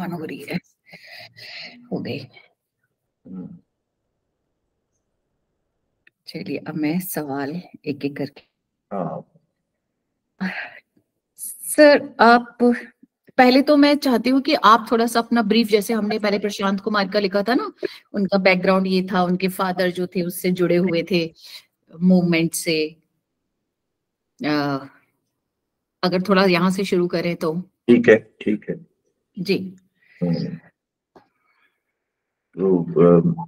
On हो रही है, हो गई। चलिए अब मैं सवाल एक एक करके। सर आप पहले तो मैं चाहती हूँ कि आप थोड़ा सा अपना ब्रीफ, जैसे हमने पहले प्रशांत कुमार का लिखा था ना, उनका बैकग्राउंड ये था, उनके फादर जो थे उससे जुड़े हुए थे मूवमेंट से, अगर थोड़ा यहाँ से शुरू करें तो। ठीक है, ठीक है जी। तो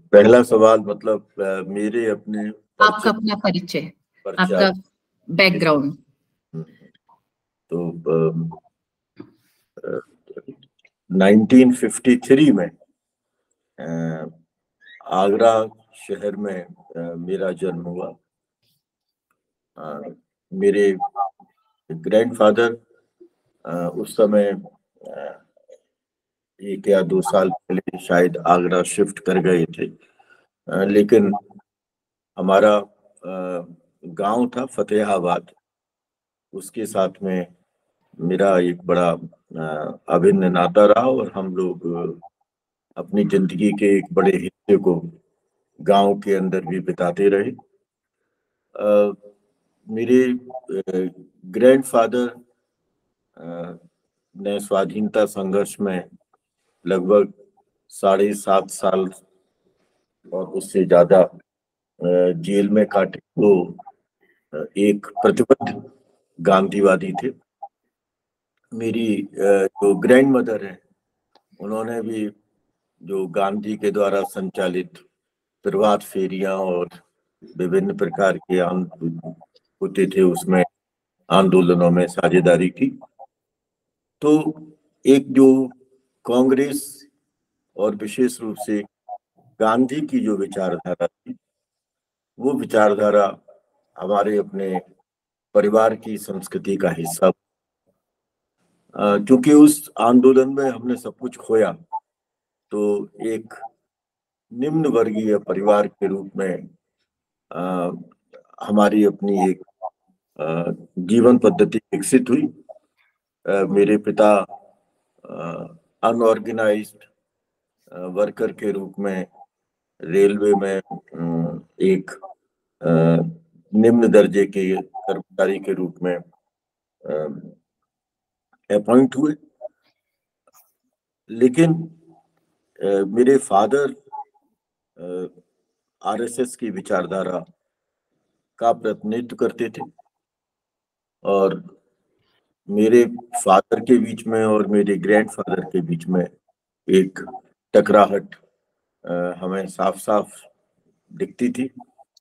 पहला सवाल मतलब मेरे अपने आपका अपना परिचय, आपका बैकग्राउंड। तो 1953 में आगरा शहर में मेरा जन्म हुआ। मेरे ग्रैंडफादर उस समय 1 या 2 साल पहले शायद आगरा शिफ्ट कर गए थे, लेकिन हमारा गांव था फतेहाबाद, उसके साथ में मेरा एक बड़ा अभिन्न नाता रहा और हम लोग अपनी जिंदगी के एक बड़े हिस्से को गांव के अंदर भी बिताते रहे। मेरे ग्रैंडफादर ने स्वाधीनता संघर्ष में लगभग 7.5 साल और उससे ज्यादा जेल में काटे। तो एक प्रतिबद्ध गांधीवादी थे। मेरी जो ग्रैंड मदर है, उन्होंने भी जो गांधी के द्वारा संचालित प्रभात फेरियां और विभिन्न प्रकार के होते थे उसमें आंदोलनों में साझेदारी की। तो एक जो कांग्रेस और विशेष रूप से गांधी की जो विचारधारा थी, वो विचारधारा हमारे अपने परिवार की संस्कृति का हिस्सा। क्योंकि उस आंदोलन में हमने सब कुछ खोया, तो एक निम्न वर्गीय परिवार के रूप में हमारी अपनी एक जीवन पद्धति विकसित हुई। मेरे पिता अनऑर्गेनाइज्ड वर्कर के रूप में रेलवे में एक निम्न दर्जे के कर्मचारी के रूप में अपॉइंट हुए। लेकिन मेरे फादर आरएसएस की विचारधारा का प्रतिनिधित्व करते थे और मेरे फादर के बीच में और मेरे ग्रैंडफादर के बीच में एक टकराहट हमें साफ साफ दिखती थी।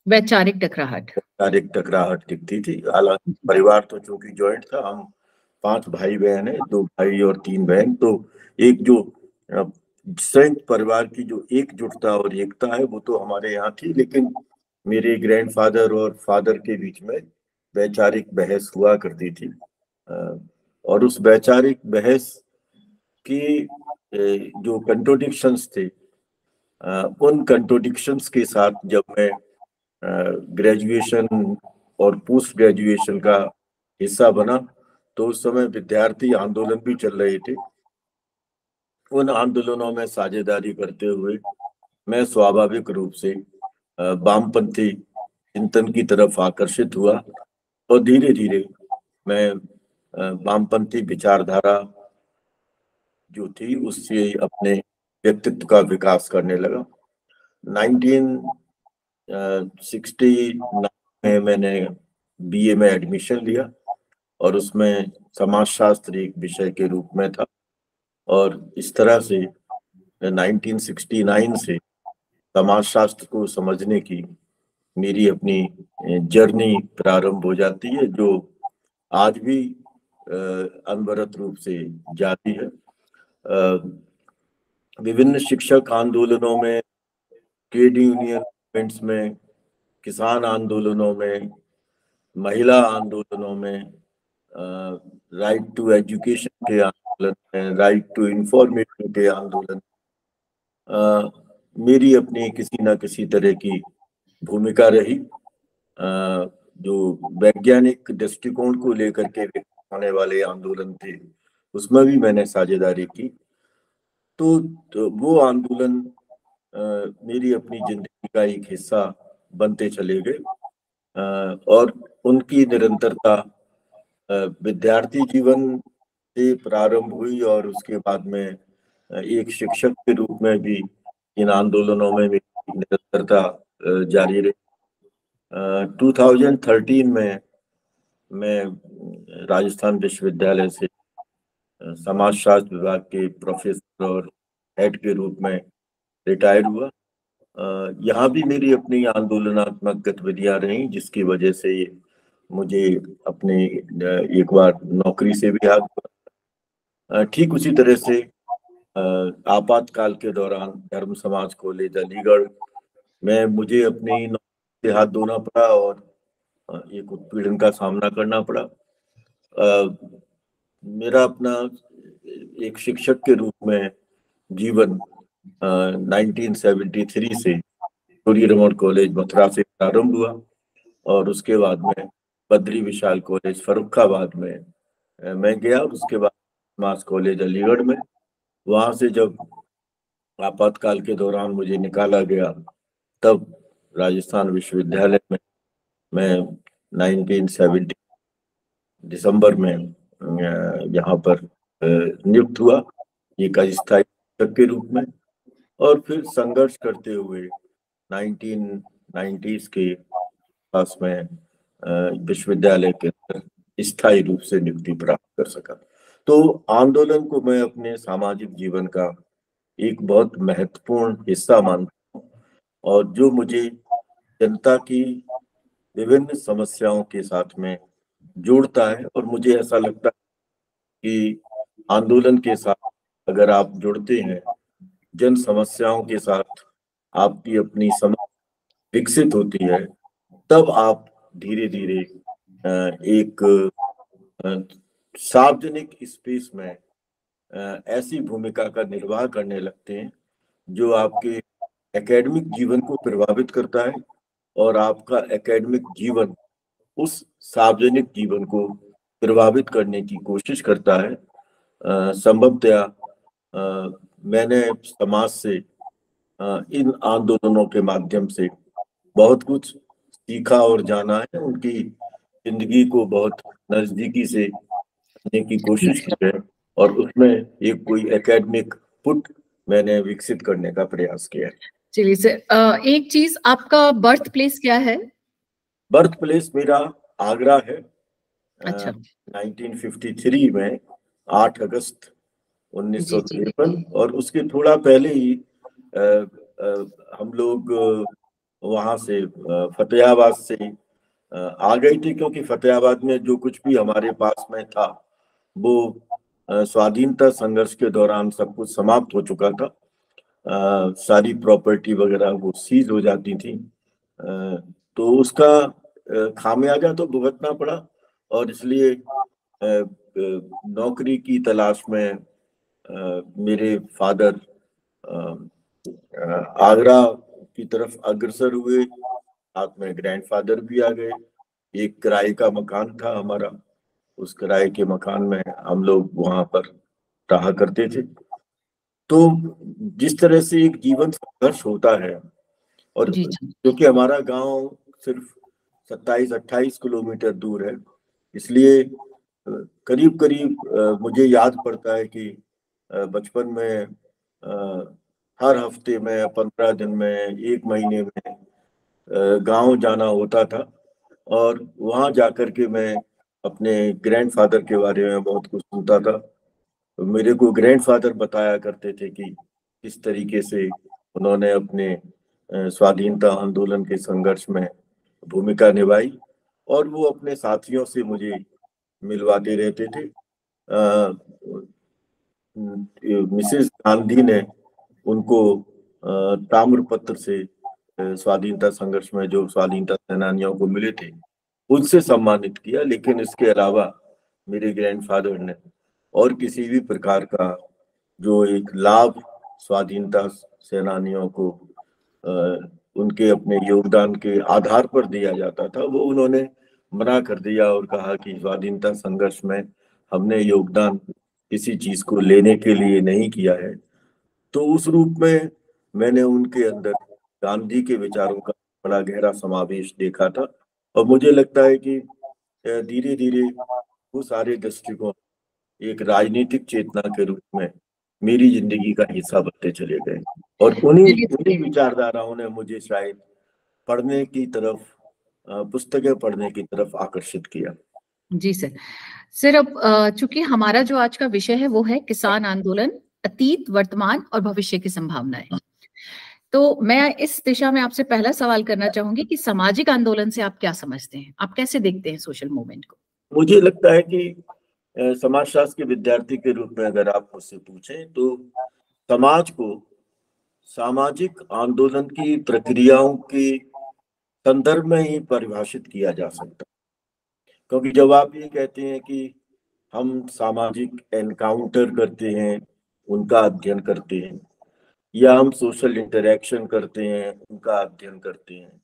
वैचारिक टकराहट दिखती थी। हालांकि परिवार तो चूंकि ज्वाइंट था, हम 5 भाई बहन है, 2 भाई और 3 बहन, तो एक जो संयुक्त परिवार की जो एकजुटता और एकता है वो तो हमारे यहाँ थी। लेकिन मेरे ग्रैंडफादर और फादर के बीच में वैचारिक बहस हुआ करती थी और उस वैचारिक बहस की जो कंट्रोडिक्शंस थे, उन कंट्रोडिक्शंस के साथ जब मैं ग्रेजुएशन और पोस्ट ग्रेजुएशन का हिस्सा बना, तो उस समय विद्यार्थी आंदोलन भी चल रहे थे। उन आंदोलनों में साझेदारी करते हुए मैं स्वाभाविक रूप से वामपंथी चिंतन की तरफ आकर्षित हुआ और धीरे धीरे मैं वामपंथी विचारधारा जो थी उससे अपने व्यक्तित्व का विकास करने लगा। 1969 में मैंने बीए में एडमिशन लिया और उसमें समाजशास्त्र एक विषय के रूप में था और इस तरह से 1969 से समाजशास्त्र को समझने की मेरी अपनी जर्नी प्रारंभ हो जाती है, जो आज भी अनवरत रूप से जारी है। विभिन्न शिक्षक आंदोलनों में, ट्रेड यूनियन मूवमेंट्स में, किसान आंदोलनों में, महिला आंदोलनों में, राइट टू एजुकेशन के आंदोलन में, राइट टू इंफॉर्मेशन के आंदोलन, मेरी अपनी किसी न किसी तरह की भूमिका रही। जो वैज्ञानिक दृष्टिकोण को लेकर के होने वाले आंदोलन थे, उसमें भी मैंने साझेदारी की। तो वो आंदोलन मेरी अपनी जिंदगी का एक हिस्सा बनते चले गए, और उनकी निरंतरता विद्यार्थी जीवन से प्रारंभ हुई और उसके बाद में एक शिक्षक के रूप में भी इन आंदोलनों में मेरी निरंतरता जारी रही। 2013 में मैं राजस्थान विश्वविद्यालय से समाजशास्त्र विभाग के प्रोफेसर और हेड के रूप में रिटायर हुआ। यहाँ भी मेरी अपनी आंदोलनात्मक गतिविधियां रही, जिसकी वजह से मुझे अपने एक बार नौकरी से भी हाथ। ठीक उसी तरह से आपातकाल के दौरान धर्म समाज कॉलेज अलीगढ़ में मुझे अपनी नौकरी से हाथ धोना पड़ा और एक उत्पीड़न का सामना करना पड़ा। मेरा अपना एक शिक्षक के रूप में जीवन 1973 से सूर्यरमण कॉलेज मथुरा से प्रारंभ हुआ और उसके बाद में बद्री विशाल कॉलेज फर्रुखाबाद में मैं गया। उसके बाद मास कॉलेज अलीगढ़ में, वहां से जब आपातकाल के दौरान मुझे निकाला गया तब राजस्थान विश्वविद्यालय में मैं 1970 दिसंबर में यहाँ पर नियुक्त हुआ एक अस्थायी शिक्षक के रूप में, और फिर संघर्ष करते हुए 1990s के पास में विश्वविद्यालय के अंदर स्थायी रूप से नियुक्ति प्राप्त कर सका। तो आंदोलन को मैं अपने सामाजिक जीवन का एक बहुत महत्वपूर्ण हिस्सा मानता हूँ, और जो मुझे जनता की विभिन्न समस्याओं के साथ में जोड़ता है। और मुझे ऐसा लगता है कि आंदोलन के साथ अगर आप जुड़ते हैं, जन समस्याओं के साथ आपकी अपनी समझ विकसित होती है, तब आप धीरे धीरे एक सार्वजनिक स्पेस में ऐसी भूमिका का निर्वाह करने लगते हैं जो आपके एकेडमिक जीवन को प्रभावित करता है, और आपका एकेडमिक जीवन उस सार्वजनिक जीवन को प्रभावित करने की कोशिश करता है। संभवतया मैंने समाज से इन आंदोलनों के माध्यम से बहुत कुछ सीखा और जाना है, उनकी जिंदगी को बहुत नजदीकी से करने की कोशिश की है, और उसमें एक कोई एकेडमिक पुट मैंने विकसित करने का प्रयास किया है। चलिए सर, एक चीज, आपका बर्थ प्लेस क्या है? बर्थ प्लेस मेरा आगरा है। अच्छा। 1953 में 8 अगस्त 1953, और उसके थोड़ा पहले ही हम लोग वहां से फतेहाबाद से आ गए थे, क्योंकि फतेहाबाद में जो कुछ भी हमारे पास में था वो स्वाधीनता संघर्ष के दौरान सब कुछ समाप्त हो चुका था। सारी प्रॉपर्टी वगैरह वो सीज हो जाती थी, तो उसका खामियाजा तो भुगतना पड़ा, और इसलिए नौकरी की तलाश में मेरे फादर आगरा की तरफ अग्रसर हुए, साथ में ग्रैंडफादर भी आ गए। एक किराए का मकान था हमारा, उस किराए के मकान में हम लोग वहां पर रहा करते थे। तो जिस तरह से एक जीवन संघर्ष होता है, और क्योंकि हमारा गांव सिर्फ 27-28 किलोमीटर दूर है, इसलिए करीब करीब मुझे याद पड़ता है कि बचपन में हर हफ्ते में, 15 दिन में, एक महीने में गांव जाना होता था, और वहां जाकर के मैं अपने ग्रैंडफादर के बारे में बहुत कुछ सुनता था। मेरे को ग्रैंडफादर बताया करते थे कि किस तरीके से उन्होंने अपने स्वाधीनता आंदोलन के संघर्ष में भूमिका निभाई, और वो अपने साथियों से मुझे मिलवाते रहते थे। मिसेस गांधी ने उनको ताम्रपत्र से स्वाधीनता संघर्ष में जो स्वाधीनता सेनानियों को मिले थे उनसे सम्मानित किया, लेकिन इसके अलावा मेरे ग्रैंडफादर ने और किसी भी प्रकार का जो एक लाभ स्वाधीनता सेनानियों को उनके अपने योगदान के आधार पर दिया जाता था, वो उन्होंने मना कर दिया और कहा कि स्वाधीनता संघर्ष में हमने योगदान किसी चीज को लेने के लिए नहीं किया है, तो उस रूप में मैंने उनके अंदर गांधी के विचारों का बड़ा गहरा समावेश देखा था। और मुझे लगता है कि धीरे धीरे वो सारे दृष्टिकोण एक राजनीतिक चेतना के रूप में मेरी जिंदगी का हिस्सा बनते चले गए। और उन्हीं चलिए उन्हीं विचारधाराओं ने मुझे शायद पढ़ने की तरफ, पुस्तकें पढ़ने की तरफ आकर्षित किया। जी सर। सर अब चूंकि हमारा जो आज का विषय है वो है किसान आंदोलन, अतीत, वर्तमान और भविष्य की संभावनाएं। तो मैं इस दिशा में आपसे पहला सवाल करना चाहूंगी कि सामाजिक आंदोलन से आप क्या समझते हैं, आप कैसे देखते हैं सोशल मूवमेंट को? मुझे लगता है कि समाजशास्त्र के विद्यार्थी के रूप में अगर आप मुझसे पूछें तो समाज को सामाजिक आंदोलन की प्रक्रियाओं के संदर्भ में ही परिभाषित किया जा सकता है। क्योंकि जब आप ये कहते हैं कि हम सामाजिक एनकाउंटर करते हैं, उनका अध्ययन करते हैं, या हम सोशल इंटरेक्शन करते हैं, उनका अध्ययन करते हैं,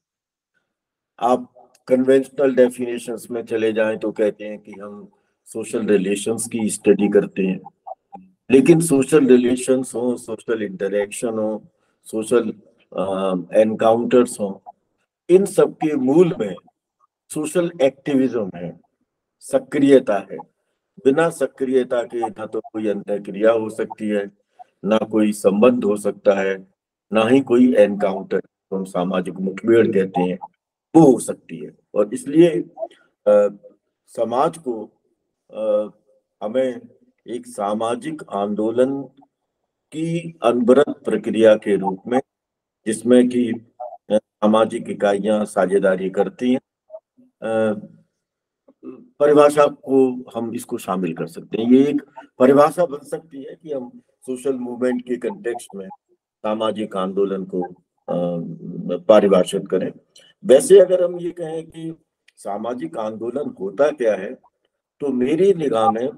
आप कन्वेंशनल डेफिनेशंस में चले जाएं तो कहते हैं कि हम सोशल रिलेशंस की स्टडी करते हैं। लेकिन सोशल रिलेशंस हो, सोशल इंटरेक्शन हो, सोशल एनकाउंटर्स हो, इन सब के मूल में सोशल एक्टिविज्म है, सक्रियता है। बिना सक्रियता के ना तो कोई अंतःक्रिया हो सकती है, ना कोई संबंध हो सकता है, ना ही कोई एनकाउंटर, तो हम सामाजिक मुठभेड़ कहते हैं, वो हो सकती है। और इसलिए समाज को हमें एक सामाजिक आंदोलन की अनवरत प्रक्रिया के रूप में, जिसमें कि सामाजिक इकाइयां साझेदारी करती हैं, परिभाषा को हम इसको शामिल कर सकते हैं। ये एक परिभाषा बन सकती है कि हम सोशल मूवमेंट के कंटेक्स्ट में सामाजिक आंदोलन को परिभाषित करें। वैसे अगर हम ये कहें कि सामाजिक आंदोलन होता क्या है, तो मेरी निगाह में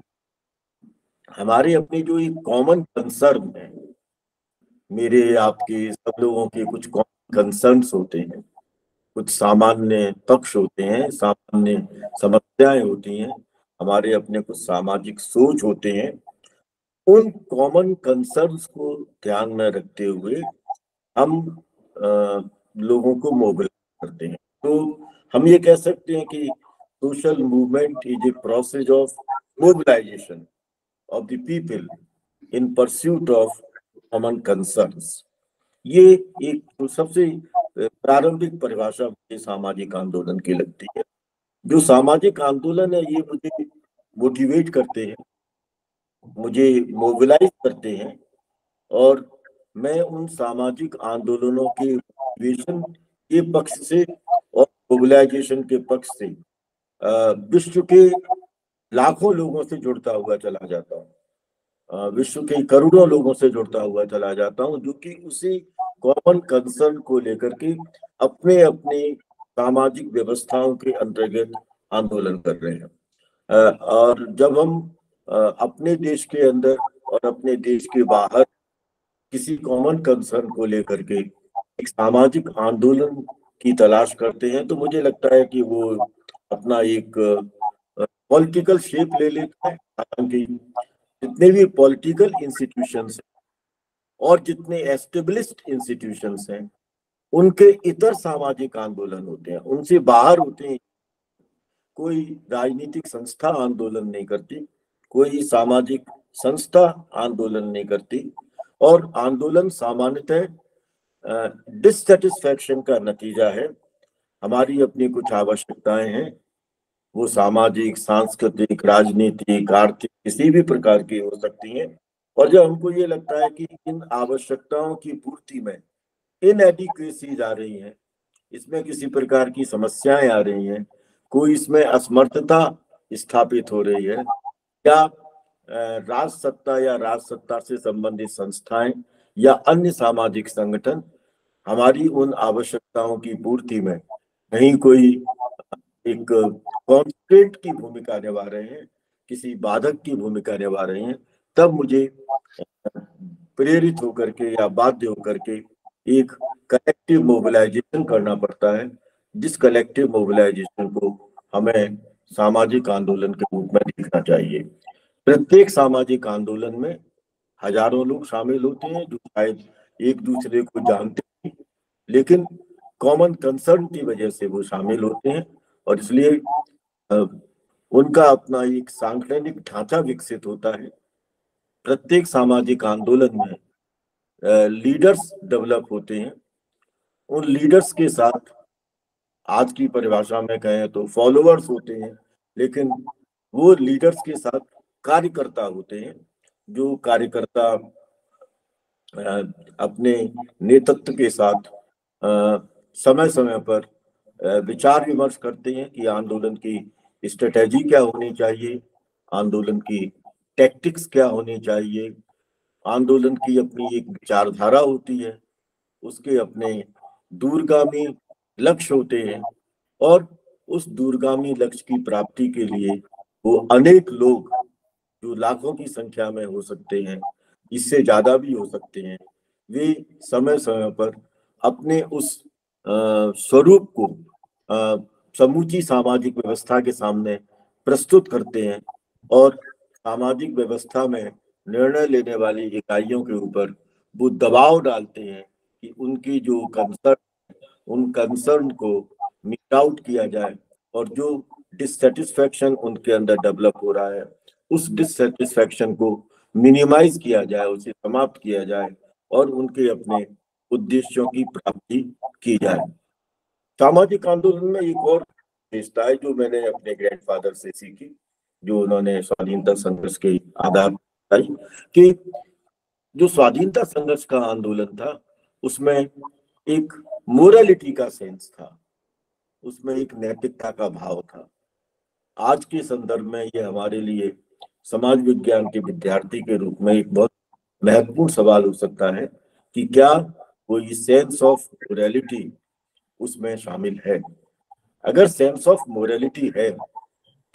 हमारे अपने जो एक कॉमन कंसर्न है, मेरे आपके सब लोगों के कुछ कॉमन कंसर्न्स होते हैं, कुछ सामान्य पक्ष होते हैं, सामान्य समस्याएं होती हैं, हमारे अपने कुछ सामाजिक सोच होते हैं। उन कॉमन कंसर्न्स को ध्यान में रखते हुए हम लोगों को मोबिलाइज करते हैं। तो हम ये कह सकते हैं कि social movement is a process of mobilisation of the people in pursuit of common concerns. ये एक तो सबसे प्रारंभिक परिभाषा मुझे सामाजिक आंदोलन की लगती है। जो सामाजिक आंदोलन है, ये मुझे मोटिवेट करते हैं, मुझे मोबिलाइज करते हैं, और मैं उन सामाजिक आंदोलनों के मोटिवेशन के पक्ष से और मोबिलाइजेशन के पक्ष से विश्व के लाखों लोगों से जुड़ता हुआ चला जाता हूँ, विश्व के करोड़ों लोगों से जुड़ता हुआ चला जाता हूँ, जो कि उसी कॉमन कंसर्न को लेकर के अपने अपने सामाजिक व्यवस्थाओं के अंतर्गत आंदोलन कर रहे हैं। और जब हम अपने देश के अंदर और अपने देश के बाहर किसी कॉमन कंसर्न को लेकर के एक सामाजिक आंदोलन की तलाश करते हैं, तो मुझे लगता है कि वो अपना एक पॉलिटिकल शेप ले लेता है। हालांकि जितने भी पॉलिटिकल इंस्टीट्यूशंस और जितने एस्टेब्लिश्ड इंस्टीट्यूशंस हैं, उनके इतर सामाजिक आंदोलन होते हैं, उनसे बाहर होते हैं। कोई राजनीतिक संस्था आंदोलन नहीं करती, कोई सामाजिक संस्था आंदोलन नहीं करती, और आंदोलन सामान्यतः डिससेटिस्फैक्शन का नतीजा है। हमारी अपनी कुछ आवश्यकताएं हैं, वो सामाजिक, सांस्कृतिक, राजनीतिक, आर्थिक, किसी भी प्रकार की हो सकती हैं। और जब हमको ये लगता है कि इन आवश्यकताओं की पूर्ति में इनएडिक्वेसीज आ रही हैं, इसमें किसी प्रकार की समस्याएं आ रही हैं, कोई इसमें असमर्थता स्थापित हो रही है, या राज सत्ता या राज सत्ता से संबंधित संस्थाएं या अन्य सामाजिक संगठन हमारी उन आवश्यकताओं की पूर्ति में कहीं कोई एक कॉन्स्टेंट की भूमिका निभा रहे हैं, किसी बाधक की भूमिका निभा रहे हैं, तब मुझे प्रेरित होकर के या बाध्य होकर के एक कलेक्टिव मोबिलाइजेशन करना पड़ता है, जिस कलेक्टिव मोबिलाइजेशन को हमें सामाजिक आंदोलन के रूप में देखना चाहिए। प्रत्येक सामाजिक आंदोलन में हजारों लोग शामिल होते हैं जो शायद एक दूसरे को जानते हैं, लेकिन कॉमन कंसर्न की वजह से वो शामिल होते हैं, और इसलिए उनका अपना एक सांगठनिक ढांचा विकसित होता है। प्रत्येक सामाजिक आंदोलन में लीडर्स डेवलप होते हैं। उन लीडर्स के साथ आज की परिभाषा में कहें तो फॉलोअर्स होते हैं, लेकिन वो लीडर्स के साथ कार्यकर्ता होते हैं। जो कार्यकर्ता अपने नेतृत्व के साथ समय समय पर विचार विमर्श करते हैं कि आंदोलन की स्ट्रेटेजी क्या होनी चाहिए, आंदोलन की टैक्टिक्स क्या होनी चाहिए। आंदोलन की अपनी एक विचारधारा होती है, उसके अपने दूरगामी लक्ष्य होते हैं, और उस दूरगामी लक्ष्य की प्राप्ति के लिए वो अनेक लोग, जो लाखों की संख्या में हो सकते हैं, इससे ज्यादा भी हो सकते हैं, वे समय समय पर अपने उस स्वरूप को समूची सामाजिक व्यवस्था के सामने प्रस्तुत करते हैं, और सामाजिक व्यवस्था में निर्णय लेने वाली इकाइयों के ऊपर वो दबाव डालते हैं कि उनकी जो उन कंसर्न को मीट आउट किया जाए, और जो डिससेटिस्फैक्शन उनके अंदर डेवलप हो रहा है, उस डिससेटिस्फैक्शन को मिनिमाइज किया जाए, उसे समाप्त किया जाए, और उनके अपने उद्देश्यों की प्राप्ति की जाए। सामाजिक आंदोलन में एक और विशेषता है जो मैंने अपने ग्रैंडफादर से सीखी, जो उन्होंने स्वाधीनता संघर्ष के आधार पर, कि जो स्वाधीनता संघर्ष का आंदोलन था उसमें एक मोरालिटी का सेंस था, उसमें एक नैतिकता का भाव था। आज के संदर्भ में ये हमारे लिए समाज विज्ञान के विद्यार्थी के रूप में एक बहुत महत्वपूर्ण सवाल हो सकता है कि क्या कोई सेंस ऑफ मोरालिटी उसमें शामिल है। अगर सेंस ऑफ मोरालिटी है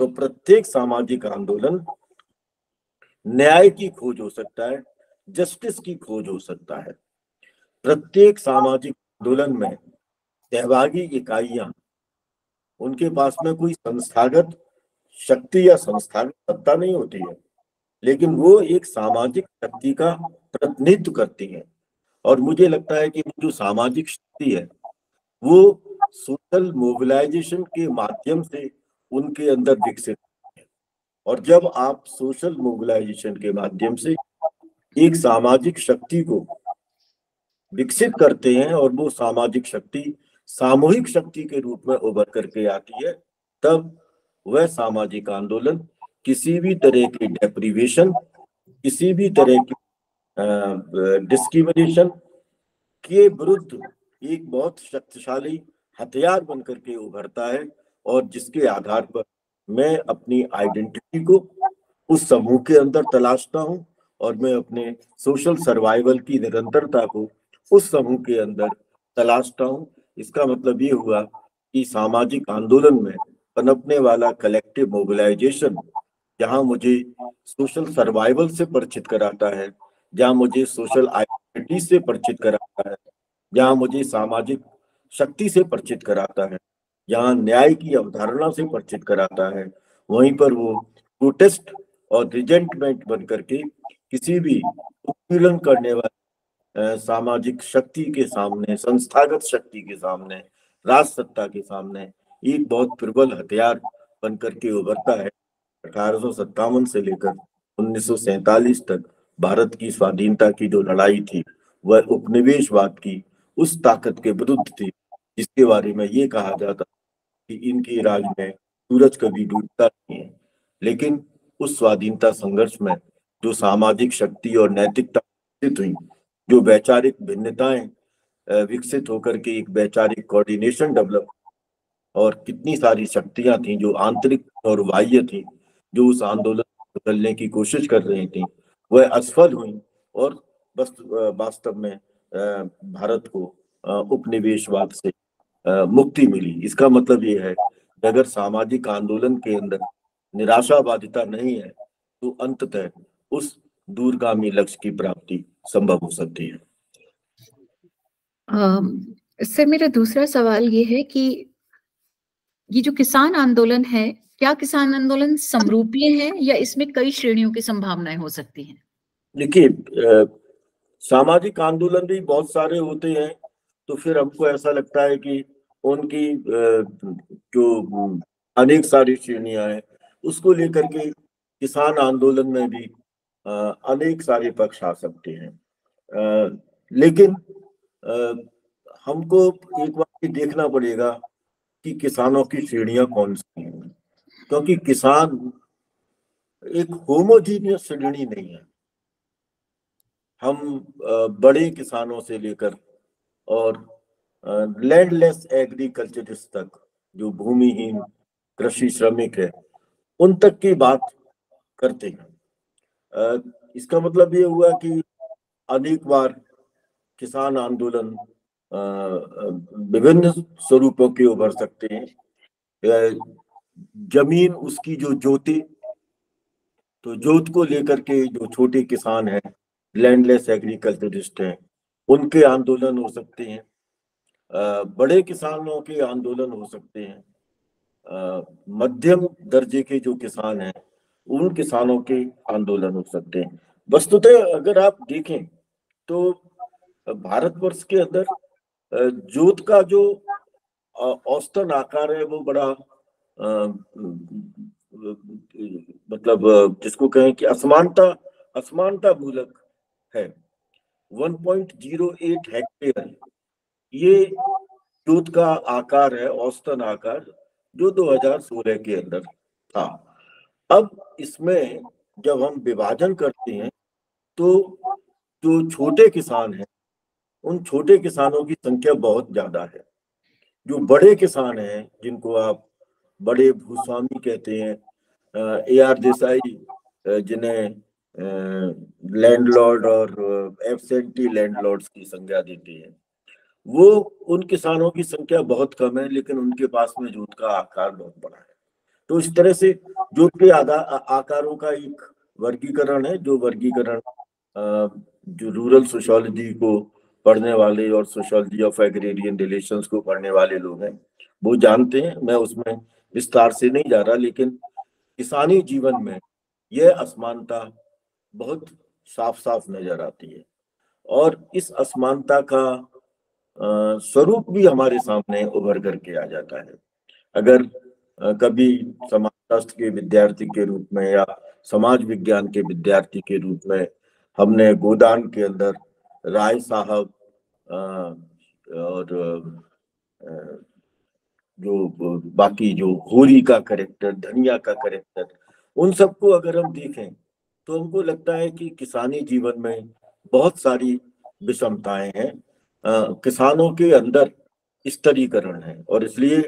तो प्रत्येक सामाजिक आंदोलन न्याय की खोज हो सकता है, जस्टिस की खोज हो सकता है। प्रत्येक सामाजिक आंदोलन में सहभागी इकाइयां, उनके पास में कोई संस्थागत शक्ति या संस्थागत सत्ता नहीं होती है, लेकिन वो एक सामाजिक शक्ति का प्रतिनिधित्व करती है। और मुझे लगता है कि जो सामाजिक शक्ति है वो सोशल मोबिलाइजेशन के माध्यम से उनके अंदर विकसित है। और जब आप सोशल मोबिलाइजेशन के माध्यम से एक सामाजिक शक्ति को विकसित करते हैं और वो सामाजिक शक्ति सामूहिक शक्ति के रूप में उभर करके आती है, तब वह सामाजिक आंदोलन किसी भी तरह की डेप्रिवेशन, किसी भी तरह की डिस्क्रिमिनेशन के विरुद्ध एक बहुत शक्तिशाली हथियार बनकर के उभरता है, और जिसके आधार पर मैं अपनी आइडेंटिटी को उस समूह के अंदर तलाशता हूं, और मैं अपने सोशल सर्वाइवल की निरंतरता को उस समूह के अंदर तलाशता हूं। इसका मतलब ये हुआ कि सामाजिक आंदोलन में पनपने वाला कलेक्टिव मोबिलाइजेशन जहां मुझे सोशल सर्वाइवल से परिचित कराता है, जहां मुझे सोशल आइडेंटिटी से परिचित कराता है, जहां मुझे सामाजिक शक्ति से परिचित कराता है, जहां न्याय की अवधारणा से परिचित कराता है, वहीं पर वो प्रोटेस्ट और रिजेंटमेंट बन करके किसी भी उत्पीड़न करने वाले सामाजिक शक्ति के सामने, संस्थागत शक्ति के सामने, राज सत्ता के सामने एक बहुत प्रबल हथियार बन करके उभरता है। 1857 से लेकर 1947 तक भारत की स्वाधीनता की जो लड़ाई थी वह उपनिवेशवाद की उस ताकत के विरुद्ध थी जिसके बारे में ये कहा जाता कि इनके राज में सूरज कभी डूबता नहीं है। लेकिन उस स्वाधीनता संघर्ष में जो सामाजिक शक्ति और नैतिकता विकसित हुई, जो वैचारिक भिन्नताएं विकसित होकर के एक वैचारिक कोऑर्डिनेशन डेवलप, और कितनी सारी शक्तियां थी जो आंतरिक और बाह्य थी, जो उस आंदोलन को बदलने की कोशिश कर रही थी, वह असफल हुई, और बस वास्तव में भारत को उपनिवेशवाद से मुक्ति मिली। इसका मतलब ये है कि अगर सामाजिक आंदोलन के अंदर निराशावादिता नहीं है तो अंततः उस दूरगामी लक्ष्य की प्राप्ति संभव हो सकती है। इससे मेरा दूसरा सवाल ये है कि ये जो किसान आंदोलन है, क्या किसान आंदोलन समरूपीय है या इसमें कई श्रेणियों की संभावनाएं हो सकती हैं? देखिए, सामाजिक आंदोलन भी बहुत सारे होते हैं, तो फिर हमको ऐसा लगता है कि उनकी जो अनेक सारी श्रेणियां हैं उसको लेकर के किसान आंदोलन में भी अनेक सारे पक्ष आ सकते हैं। लेकिन हमको एक बार ये देखना पड़ेगा कि किसानों की श्रेणियां कौन सी हैं, क्योंकि किसान एक होमोजीनियस श्रेणी नहीं है। हम बड़े किसानों से लेकर और लैंडलेस एग्रीकल्चरिस्ट तक, जो भूमिहीन कृषि श्रमिक है, उन तक की बात करते हैं। इसका मतलब ये हुआ कि अनेक बार किसान आंदोलन विभिन्न स्वरूपों के उभर सकते हैं। जमीन उसकी जो जोते, तो जोत को लेकर के जो छोटे किसान हैं, लैंडलेस एग्रीकल्चरिस्ट हैं, उनके आंदोलन हो सकते हैं। बड़े किसानों के आंदोलन हो सकते हैं। मध्यम दर्जे के जो किसान हैं, उन किसानों के आंदोलन हो सकते हैं। वस्तुतः अगर आप देखें तो भारतवर्ष के अंदर जोत का जो औसतन आकार है वो बड़ा मतलब जिसको कहें कि असमानता मूलक है। 1.08 हेक्टेयर ये जोत का आकार है, औसतन आकार, जो 2016 के अंदर था। अब इसमें जब हम विभाजन करते हैं तो जो छोटे किसान हैं, उन छोटे किसानों की संख्या बहुत ज्यादा है। जो बड़े किसान हैं, जिनको आप बड़े भूस्वामी कहते हैं, AR देसाई जिन्हें लैंडलॉर्ड और एब्सेंटी लैंडलॉर्ड्स की संज्ञा देते हैं, वो उन किसानों की संख्या बहुत कम है, लेकिन उनके पास में जोत का आकार बहुत बड़ा है। तो इस तरह से जोत के आकारों का एक वर्गीकरण है, जो वर्गीकरण जो रूरल सोशियोलॉजी को पढ़ने वाले और सोशियोलॉजी ऑफ एग्रेरियन रिलेशंस को पढ़ने वाले लोग हैं वो जानते हैं। मैं उसमें विस्तार से नहीं जा रहा, लेकिन किसानी जीवन में यह असमानता बहुत साफ साफ नजर आती है, और इस असमानता का स्वरूप भी हमारे सामने उभर करके आ जाता है। अगर कभी समाजशास्त्र के विद्यार्थी के रूप में या समाज विज्ञान के विद्यार्थी के रूप में हमने गोदान के अंदर राय साहब और जो बाकी जो होरी का कैरेक्टर, धनिया का कैरेक्टर, उन सबको अगर हम देखें तो हमको लगता है कि किसानी जीवन में बहुत सारी विषमताएं हैं। किसानों के अंदर स्तरीकरण है, और इसलिए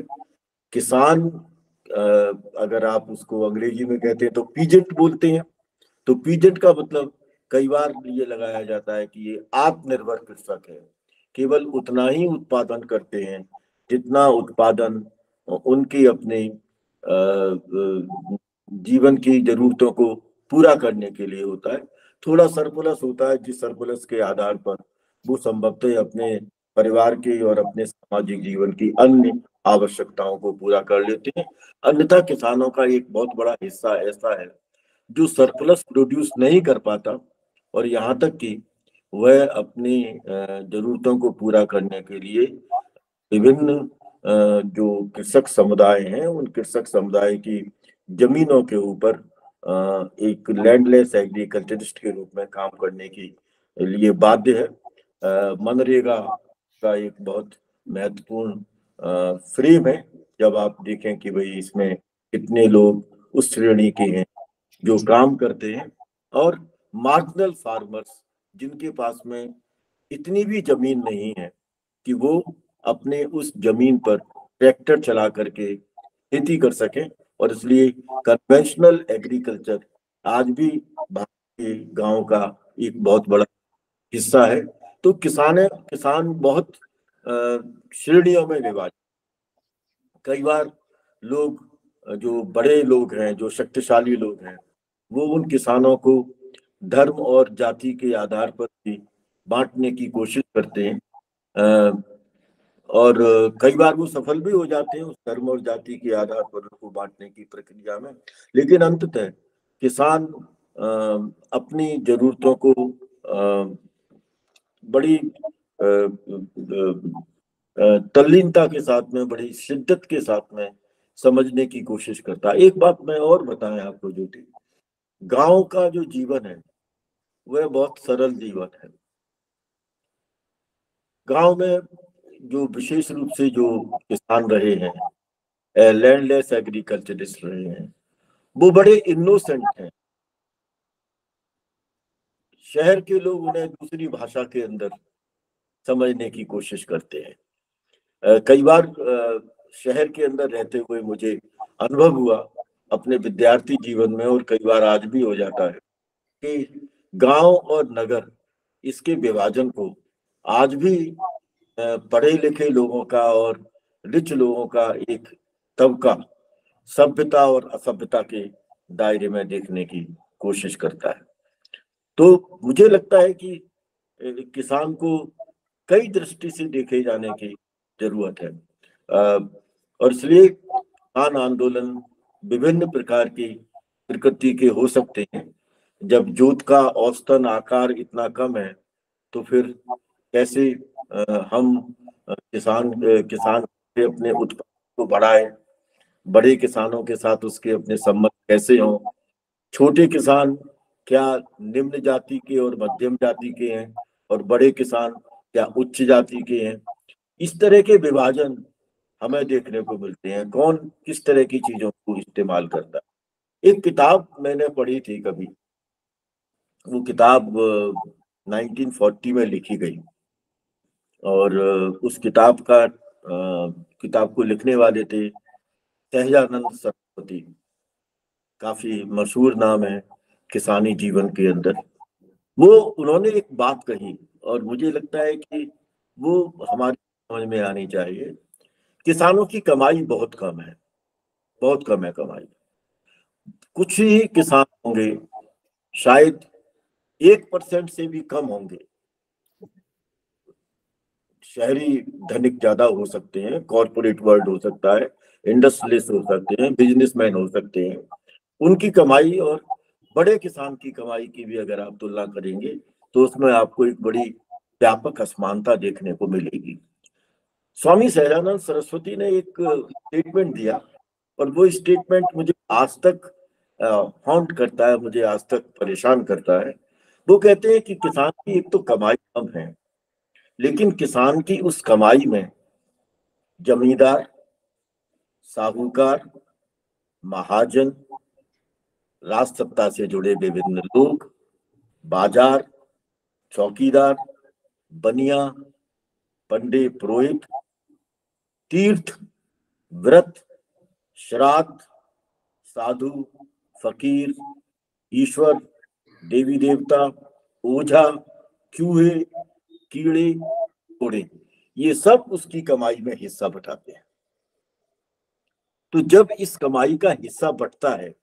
किसान अगर आप उसको अंग्रेजी में कहते हैं तो पीजेंट बोलते हैं। तो पीजेंट का मतलब कई बार ये लगाया जाता है कि ये आत्मनिर्भर कृषक है, केवल उतना ही उत्पादन करते हैं जितना उत्पादन उनकी अपने जीवन की जरूरतों को पूरा करने के लिए होता है। थोड़ा सरप्लस होता है, जिस सरप्लस के आधार पर वो संभवतः अपने परिवार के और अपने सामाजिक जीवन की अन्य आवश्यकताओं को पूरा कर लेते हैं। अन्यथा किसानों का एक बहुत बड़ा हिस्सा ऐसा है जो सरप्लस प्रोड्यूस नहीं कर पाता, और यहाँ तक कि वह अपनी जरूरतों को पूरा करने के लिए विभिन्न जो कृषक समुदाय हैं, उन कृषक समुदाय की जमीनों के ऊपर एक लैंडलेस एग्रीकल्चरिस्ट के रूप में काम करने के लिए बाध्य है। मनरेगा का एक बहुत महत्वपूर्ण फ्रेम है। जब आप देखें कि भाई इसमें कितने लोग उस श्रेणी के हैं जो काम करते हैं, और मार्जिनल फार्मर्स जिनके पास में इतनी भी जमीन नहीं है कि वो अपने उस जमीन पर ट्रैक्टर चला करके खेती कर सके। और इसलिए कन्वेंशनल एग्रीकल्चर आज भी भारत के गांव का एक बहुत बड़ा हिस्सा है। तो किसान बहुत श्रेणियों में विभाजित। कई बार लोग, जो बड़े लोग हैं, जो शक्तिशाली लोग हैं, वो उन किसानों को धर्म और जाति के आधार पर भी बांटने की कोशिश करते हैं, और कई बार वो सफल भी हो जाते हैं उस धर्म और जाति के आधार पर उनको बांटने की प्रक्रिया में। लेकिन अंततः किसान अपनी जरूरतों को बड़ी तल्लीनता के साथ में, बड़ी शिद्दत के साथ में समझने की कोशिश करता है। एक बात मैं और बताएं आपको ज्योति, गांव का जो जीवन है वह बहुत सरल जीवन है। गांव में जो विशेष रूप से जो किसान रहे हैं, लैंडलेस एग्रीकल्चरिस्ट रहे हैं, वो बड़े इनोसेंट हैं। शहर के लोग उन्हें दूसरी भाषा के अंदर समझने की कोशिश करते हैं। कई बार शहर के अंदर रहते हुए मुझे अनुभव हुआ अपने विद्यार्थी जीवन में, और कई बार आज भी हो जाता है, कि गांव और नगर इसके विभाजन को आज भी पढ़े लिखे लोगों का और रिच लोगों का एक तबका सभ्यता और असभ्यता के दायरे में देखने की कोशिश करता है। तो मुझे लगता है कि किसान को कई दृष्टि से देखे जाने की जरूरत है, और इसलिए किसान आंदोलन विभिन्न प्रकार की प्रकृति के हो सकते हैं। जब जोत का औसतन आकार इतना कम है तो फिर कैसे हम किसान के अपने उत्पादन को बढ़ाए, बड़े किसानों के साथ उसके अपने संबंध कैसे हों, छोटे किसान क्या निम्न जाति के और मध्यम जाति के हैं, और बड़े किसान क्या उच्च जाति के हैं। इस तरह के विभाजन हमें देखने को मिलते हैं, कौन किस तरह की चीजों को इस्तेमाल करता है। एक किताब मैंने पढ़ी थी कभी, वो किताब 1940 में लिखी गई, और उस किताब को लिखने वाले थे सहजानंद सरस्वती। काफी मशहूर नाम है किसानी जीवन के अंदर। वो उन्होंने एक बात कही और मुझे लगता है कि वो हमारी समझ में आनी चाहिए। किसानों की कमाई बहुत कम है, बहुत कम है कमाई। कुछ ही किसान होंगे, शायद 1% से भी कम होंगे। शहरी धनिक ज्यादा हो सकते हैं, कॉर्पोरेट वर्ल्ड हो सकता है, इंडस्ट्रियलिस्ट हो सकते हैं, बिजनेसमैन हो सकते हैं। उनकी कमाई और बड़े किसान की कमाई की भी अगर आप तुलना करेंगे तो उसमें आपको एक बड़ी व्यापक असमानता देखने को मिलेगी। स्वामी सहजानंद सरस्वती ने एक स्टेटमेंट दिया, और वो स्टेटमेंट मुझे आज तक हॉन्ट करता है, मुझे आज तक परेशान करता है। वो कहते हैं कि किसान की एक तो कमाई कम है, लेकिन किसान की उस कमाई में जमींदार, साहूकार, महाजन, राजसत्ता से जुड़े विभिन्न लोग, बाजार, चौकीदार, बनिया, पंडित, पुरोहित, तीर्थ, व्रत, श्राद्ध, साधु, फकीर, ईश्वर, देवी देवता, ओझा, चूहे, कीड़े, घोड़े, ये सब उसकी कमाई में हिस्सा बटाते हैं। तो जब इस कमाई का हिस्सा बटता है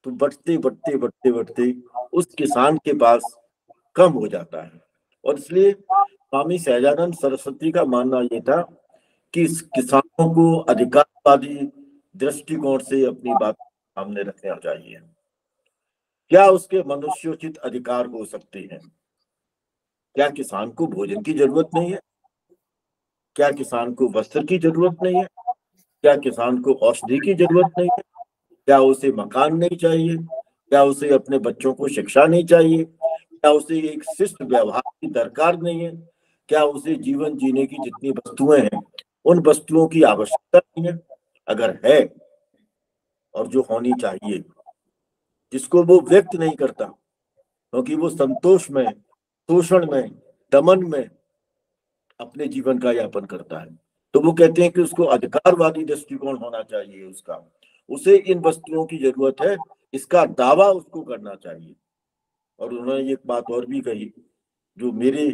तो बढ़ते बढ़ते बढ़ते बढ़ते उस किसान के पास कम हो जाता है। और इसलिए स्वामी सहजानंद सरस्वती का मानना यह था कि इस किसानों को अधिकारवादी दृष्टिकोण से अपनी बात सामने रखना चाहिए। क्या उसके मनुष्योचित अधिकार हो सकते हैं? क्या किसान को भोजन की जरूरत नहीं है? क्या किसान को वस्त्र की जरूरत नहीं है? क्या किसान को औषधि की जरूरत नहीं है? क्या उसे मकान नहीं चाहिए? क्या उसे अपने बच्चों को शिक्षा नहीं चाहिए? क्या उसे एक शिष्ट व्यवहार की दरकार नहीं है? क्या उसे जीवन जीने की जितनी वस्तुएं हैं उन वस्तुओं की आवश्यकता नहीं है? अगर है, और जो होनी चाहिए, जिसको वो व्यक्त नहीं करता क्योंकि वो संतोष में, शोषण में, दमन में अपने जीवन का यापन करता है, तो वो कहते हैं कि उसको अधिकारवादी दृष्टिकोण होना चाहिए उसका, उसे इन वस्तुओं की जरूरत है, इसका दावा उसको करना चाहिए। और उन्होंने एक बात और भी कही जो मेरे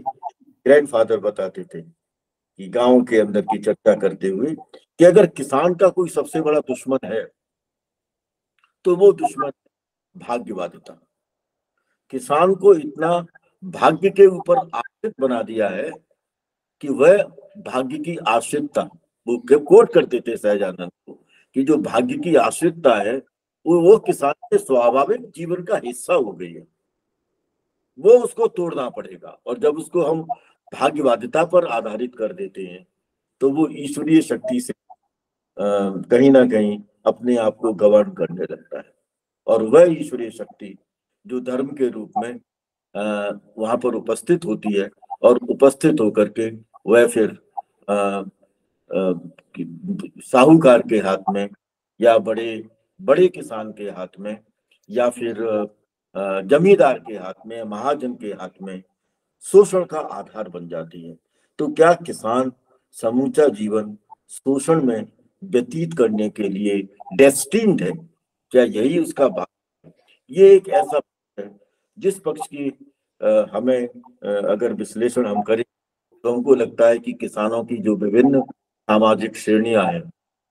ग्रैंडफादर बताते थे कि गांव के अंदर की चर्चा करते हुए, कि अगर किसान का कोई सबसे बड़ा दुश्मन है तो वो दुश्मन भाग्यवादिता। किसान को इतना भाग्य के ऊपर आश्रित बना दिया है कि वह भाग्य की आश्रितता, वो कोट करते थे सहजानंद को, कि जो भाग्य की आश्रितता है वो किसान के स्वाभाविक जीवन का हिस्सा हो गई है, वो उसको तोड़ना पड़ेगा। और जब उसको हम भाग्यवादिता पर आधारित कर देते हैं तो वो ईश्वरीय शक्ति से कहीं ना कहीं अपने आप को गवर्न करने लगता है। और वह ईश्वरीय शक्ति जो धर्म के रूप में वहां पर उपस्थित होती है, और उपस्थित होकर के वह फिर साहूकार के हाथ में, या बड़े बड़े किसान के हाथ में, या फिर जमींदार के हाथ में, महाजन के हाथ में शोषण का आधार बन जाती है। तो क्या किसान समूचा जीवन शोषण में व्यतीत करने के लिए डेस्टिन्ड है? क्या यही उसका भाग? ये एक ऐसा है जिस पक्ष की हमें अगर विश्लेषण हम करें तो हमको लगता है कि किसानों की जो विभिन्न सामाजिक श्रेणियां हैं,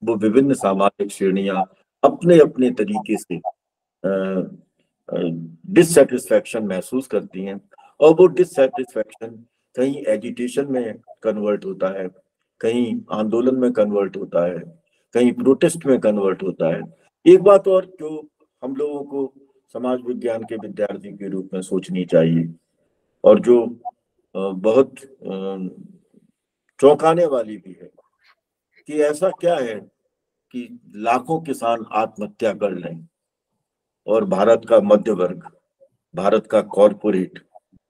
वो विभिन्न सामाजिक श्रेणियां अपने अपने तरीके से डिससेटिस्फैक्शन महसूस करती हैं, और वो डिससेटिस्फैक्शन कहीं एजिटेशन में कन्वर्ट होता है, कहीं आंदोलन में कन्वर्ट होता है, कहीं प्रोटेस्ट में कन्वर्ट होता है। एक बात और जो हम लोगों को समाज विज्ञान के विद्यार्थी के रूप में सोचनी चाहिए, और जो बहुत चौंकाने वाली भी है, कि ऐसा क्या है कि लाखों किसान आत्महत्या कर लें और भारत का मध्य वर्ग, भारत का कॉरपोरेट,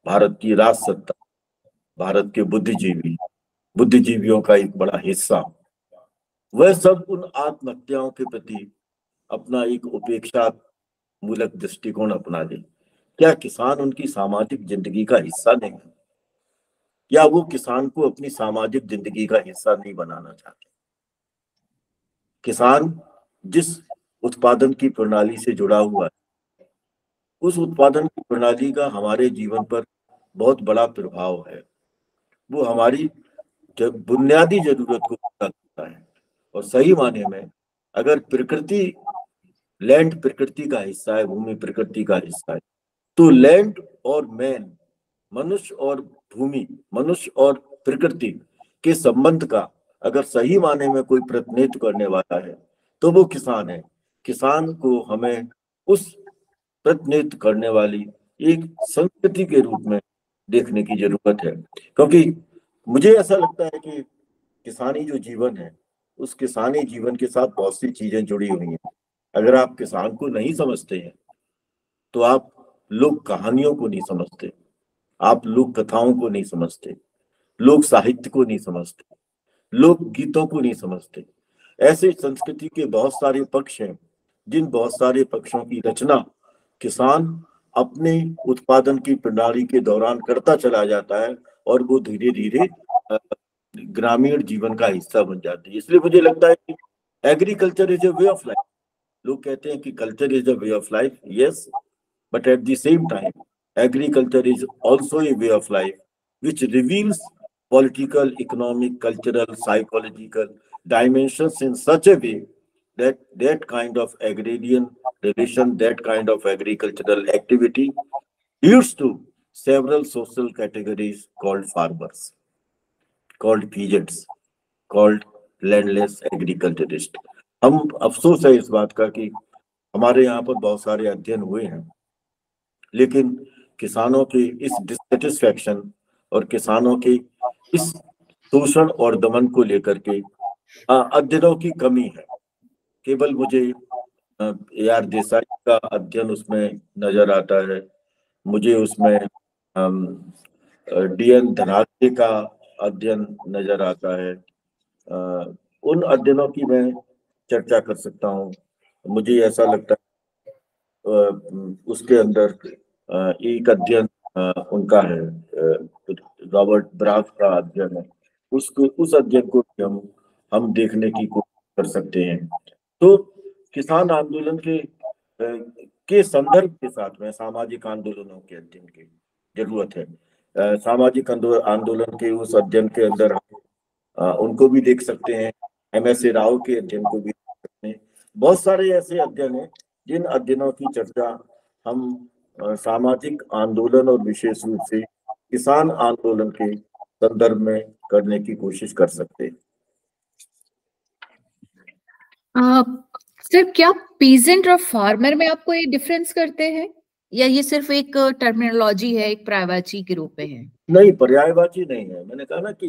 भारत की राज सत्ता, भारत के बुद्धिजीवियों का एक बड़ा हिस्सा, वह सब उन आत्महत्याओं के प्रति अपना एक उपेक्षा मूलक दृष्टिकोण अपना ले। क्या किसान उनकी सामाजिक जिंदगी का हिस्सा नहीं है? या वो किसान को अपनी सामाजिक जिंदगी का हिस्सा नहीं बनाना चाहते? किसान जिस उत्पादन की प्रणाली से जुड़ा हुआ है, उस उत्पादन की प्रणाली का हमारे जीवन पर बहुत बड़ा प्रभाव है। वो हमारी बुनियादी जरूरत को पूरा करता है। और सही माने में अगर प्रकृति, लैंड प्रकृति का हिस्सा है, भूमि प्रकृति का हिस्सा है, तो लैंड और मैन, मनुष्य और भूमि, मनुष्य और प्रकृति के संबंध का अगर सही माने में कोई प्रतिनिधित्व करने वाला है तो वो किसान है। किसान को हमें उस प्रतिनिधित्व करने वाली एक संस्कृति के रूप में देखने की जरूरत है, क्योंकि मुझे ऐसा लगता है कि किसानी जो जीवन है, उस किसानी जीवन के साथ बहुत सी चीजें जुड़ी हुई हैं। अगर आप किसान को नहीं समझते हैं तो आप लोक कहानियों को नहीं समझते, आप लोक कथाओं को नहीं समझते, लोक साहित्य को नहीं समझते, लोक गीतों को नहीं समझते। ऐसे संस्कृति के बहुत सारे पक्ष हैं जिन बहुत सारे पक्षों की रचना किसान अपने उत्पादन की प्रणाली के दौरान करता चला जाता है, और वो धीरे धीरे ग्रामीण जीवन का हिस्सा बन जाती है। इसलिए मुझे लगता है कि agriculture is a way of life. लोग कहते हैं कि culture is a way of life, yes, but at the same time, agriculture is also a way of life which reveals political, economic, cultural, psychological dimensions in such a way that that kind of agrarian relation, that kind of agricultural activity leads to several social categories called farmers, called peasants, called landless agriculturist. हम अफसोस है इस बात का कि हमारे यहाँ पर बहुत सारे अध्ययन हुए हैं, लेकिन किसानों के इस डिससेटिस्फैक्शन और किसानों के इस शोषण और दमन को लेकर के अध्ययनों की कमी है। केवल मुझे AR देसाई का अध्ययन उसमें नजर आता है, मुझे उसमें DN धनार्दे का अध्ययन नजर आता है। उन अध्ययनों की मैं चर्चा कर सकता हूँ। मुझे ऐसा लगता है उसके अंदर एक अध्ययन उनका है, रॉबर्ट ब्राफ का अध्ययन है, उसको उस अध्ययन को हम देखने की कोशिश कर सकते हैं। तो किसान आंदोलन के संदर्भ के साथ में सामाजिक आंदोलनों के अध्ययन की जरूरत है। सामाजिक आंदोलन के उस अध्ययन के अंदर उनको भी देख सकते हैं, MSA राव के अध्ययन को भी देख सकते हैं। बहुत सारे ऐसे अध्ययन हैं जिन अध्ययनों की चर्चा हम सामाजिक आंदोलन और विशेष रूप से किसान आंदोलन के संदर्भ में करने की कोशिश कर सकते हैं। सर क्या पीजेंट और फार्मर में आपको ये डिफरेंस करते हैं, या ये सिर्फ एक टर्मिनोलॉजी है, एक पर्यायवाची के रूप में है? नहीं, पर्यायवाची नहीं है। मैंने कहा ना कि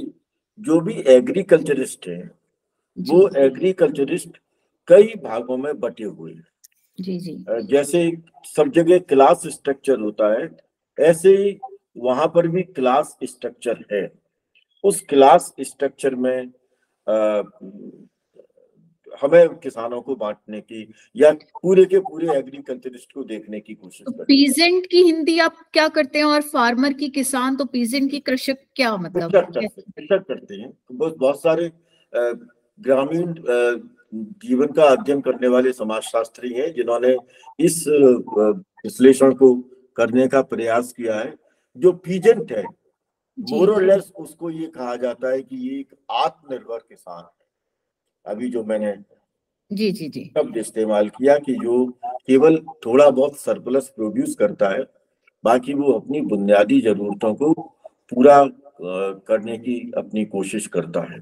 जो भी एग्रीकल्चरिस्ट हैं वो एग्रीकल्चरिस्ट कई भागों में बटे हुए हैं। जी जी। जैसे सब जगह क्लास स्ट्रक्चर होता है, ऐसे ही वहां पर भी क्लास स्ट्रक्चर है। उस क्लास स्ट्रक्चर में हमें किसानों को बांटने की या पूरे के पूरे एग्रीकल्चरिस्ट को देखने की कोशिश तो करनी। पीजेंट की हिंदी आप क्या करते हैं, और फार्मर की किसान, तो पीजेंट की कृषक क्या मतलब? कृषक करते हैं। तो बहुत सारे ग्रामीण जीवन का अध्ययन करने वाले समाजशास्त्री हैं जिन्होंने इस विश्लेषण को करने का प्रयास किया है। जो पीजेंट है, मोर और लेस उसको ये कहा जाता है कि ये एक आत्मनिर्भर किसान है। अभी जो मैंने जी जी जी शब्द इस्तेमाल किया कि जो केवल थोड़ा बहुत सरप्लस प्रोड्यूस करता है, बाकी वो अपनी बुनियादी जरूरतों को पूरा करने की अपनी कोशिश करता है।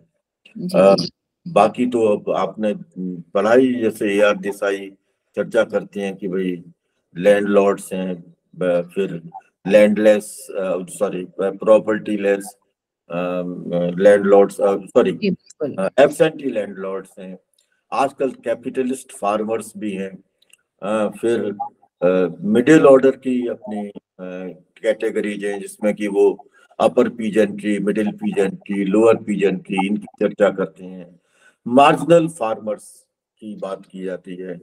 जी बाकी तो अब आपने पढ़ाई, जैसे AR देसाई चर्चा करते हैं कि भाई लैंडलॉर्ड्स हैं, फिर landless, sorry property less landlords, sorry जी, बिल्कुल। एब्सेंटी लैंडलॉर्ड्स हैं। आजकल कैपिटलिस्ट फार्मर्स भी हैं। फिर मिडिल ऑर्डर की अपनी कैटेगरीज हैं जिसमें कि वो upper peasantry, middle peasantry, lower peasantry, इनकी चर्चा करते हैं। मार्जिनल फार्मर्स की बात की जाती है।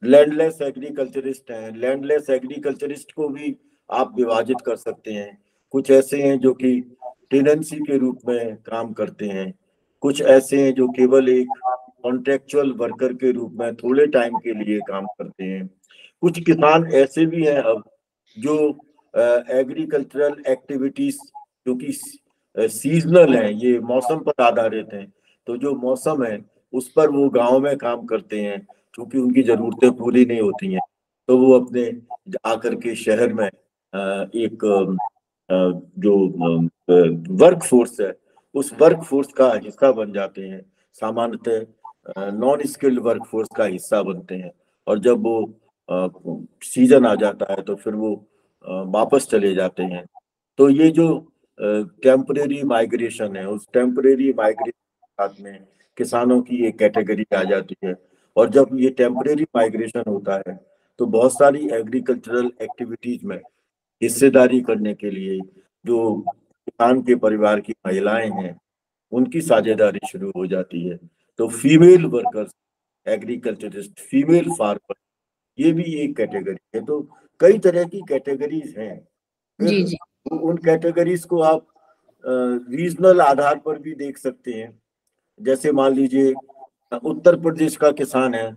लैंडलेस एग्रीकल्चरिस्ट हैं। लैंडलेस एग्रीकल्चरिस्ट को भी आप विभाजित कर सकते हैं। कुछ ऐसे हैं जो कि टेनेंसी के रूप में काम करते हैं, कुछ ऐसे हैं जो केवल एक कॉन्ट्रेक्चुअल वर्कर के रूप में थोड़े टाइम के लिए काम करते हैं। कुछ किसान ऐसे भी हैं अब जो एग्रीकल्चरल एक्टिविटीज, जो कि सीजनल हैं, ये मौसम पर आधारित हैं, तो जो मौसम है उस पर वो गांव में काम करते हैं। क्योंकि उनकी जरूरतें पूरी नहीं होती हैं तो वो अपने आकर के शहर में एक जो वर्क फोर्स है उस वर्क फोर्स का हिस्सा बन जाते हैं। सामान्यतः नॉन स्किल्ड वर्क फोर्स का हिस्सा बनते हैं, और जब वो सीजन आ जाता है तो फिर वो वापस चले जाते हैं। तो ये जो टेम्परेरी माइग्रेशन है, उस टेम्परेरी माइग्रेशन के साथ में किसानों की एक कैटेगरी आ जाती है। और जब ये टेम्परेरी माइग्रेशन होता है तो बहुत सारी एग्रीकल्चरल एक्टिविटीज में हिस्सेदारी करने के लिए जो किसान के परिवार की महिलाएं हैं उनकी साझेदारी शुरू हो जाती है। तो female workers, agriculturist, female farmer, ये भी एक कैटेगरी है। तो कई तरह की कैटेगरीज हैं। फिर जी उन कैटेगरीज को आप रीजनल आधार पर भी देख सकते हैं। जैसे मान लीजिए उत्तर प्रदेश का किसान है,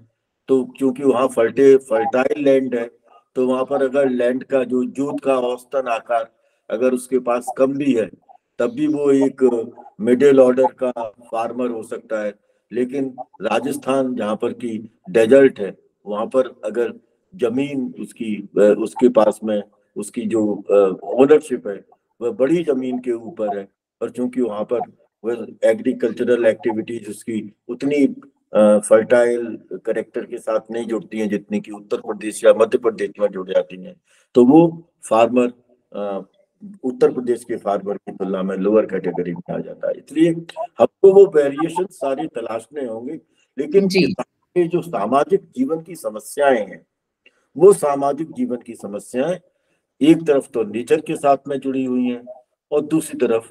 तो क्योंकि वहाँ फर्टाइल लैंड है, तो वहां पर अगर लैंड का जो जोत का औसतन आकार अगर उसके पास कम भी है तब भी वो एक मिडिल ऑर्डर का फार्मर हो सकता है। लेकिन राजस्थान जहाँ पर की डेजर्ट है, वहां पर अगर जमीन उसकी उसके पास में उसकी जो ओनरशिप है वह बड़ी जमीन के ऊपर है, और चूंकि वहां पर वह एग्रीकल्चरल एक्टिविटीज उसकी उतनी फर्टाइल करेक्टर के साथ नहीं जुड़ती हैं जितनी कि उत्तर प्रदेश या मध्य प्रदेश में जुड़ जाती हैं, तो वो फार्मर उत्तर प्रदेश के फार्मर की तुलना में लोअर कैटेगरी में आ जाता है। इसलिए हमको वो वेरिएशन सारे तलाशने होंगे। लेकिन जी किसान के जो सामाजिक जीवन की समस्याएं हैं, वो सामाजिक जीवन की समस्याएं एक तरफ तो नेचर के साथ में जुड़ी हुई हैं, और दूसरी तरफ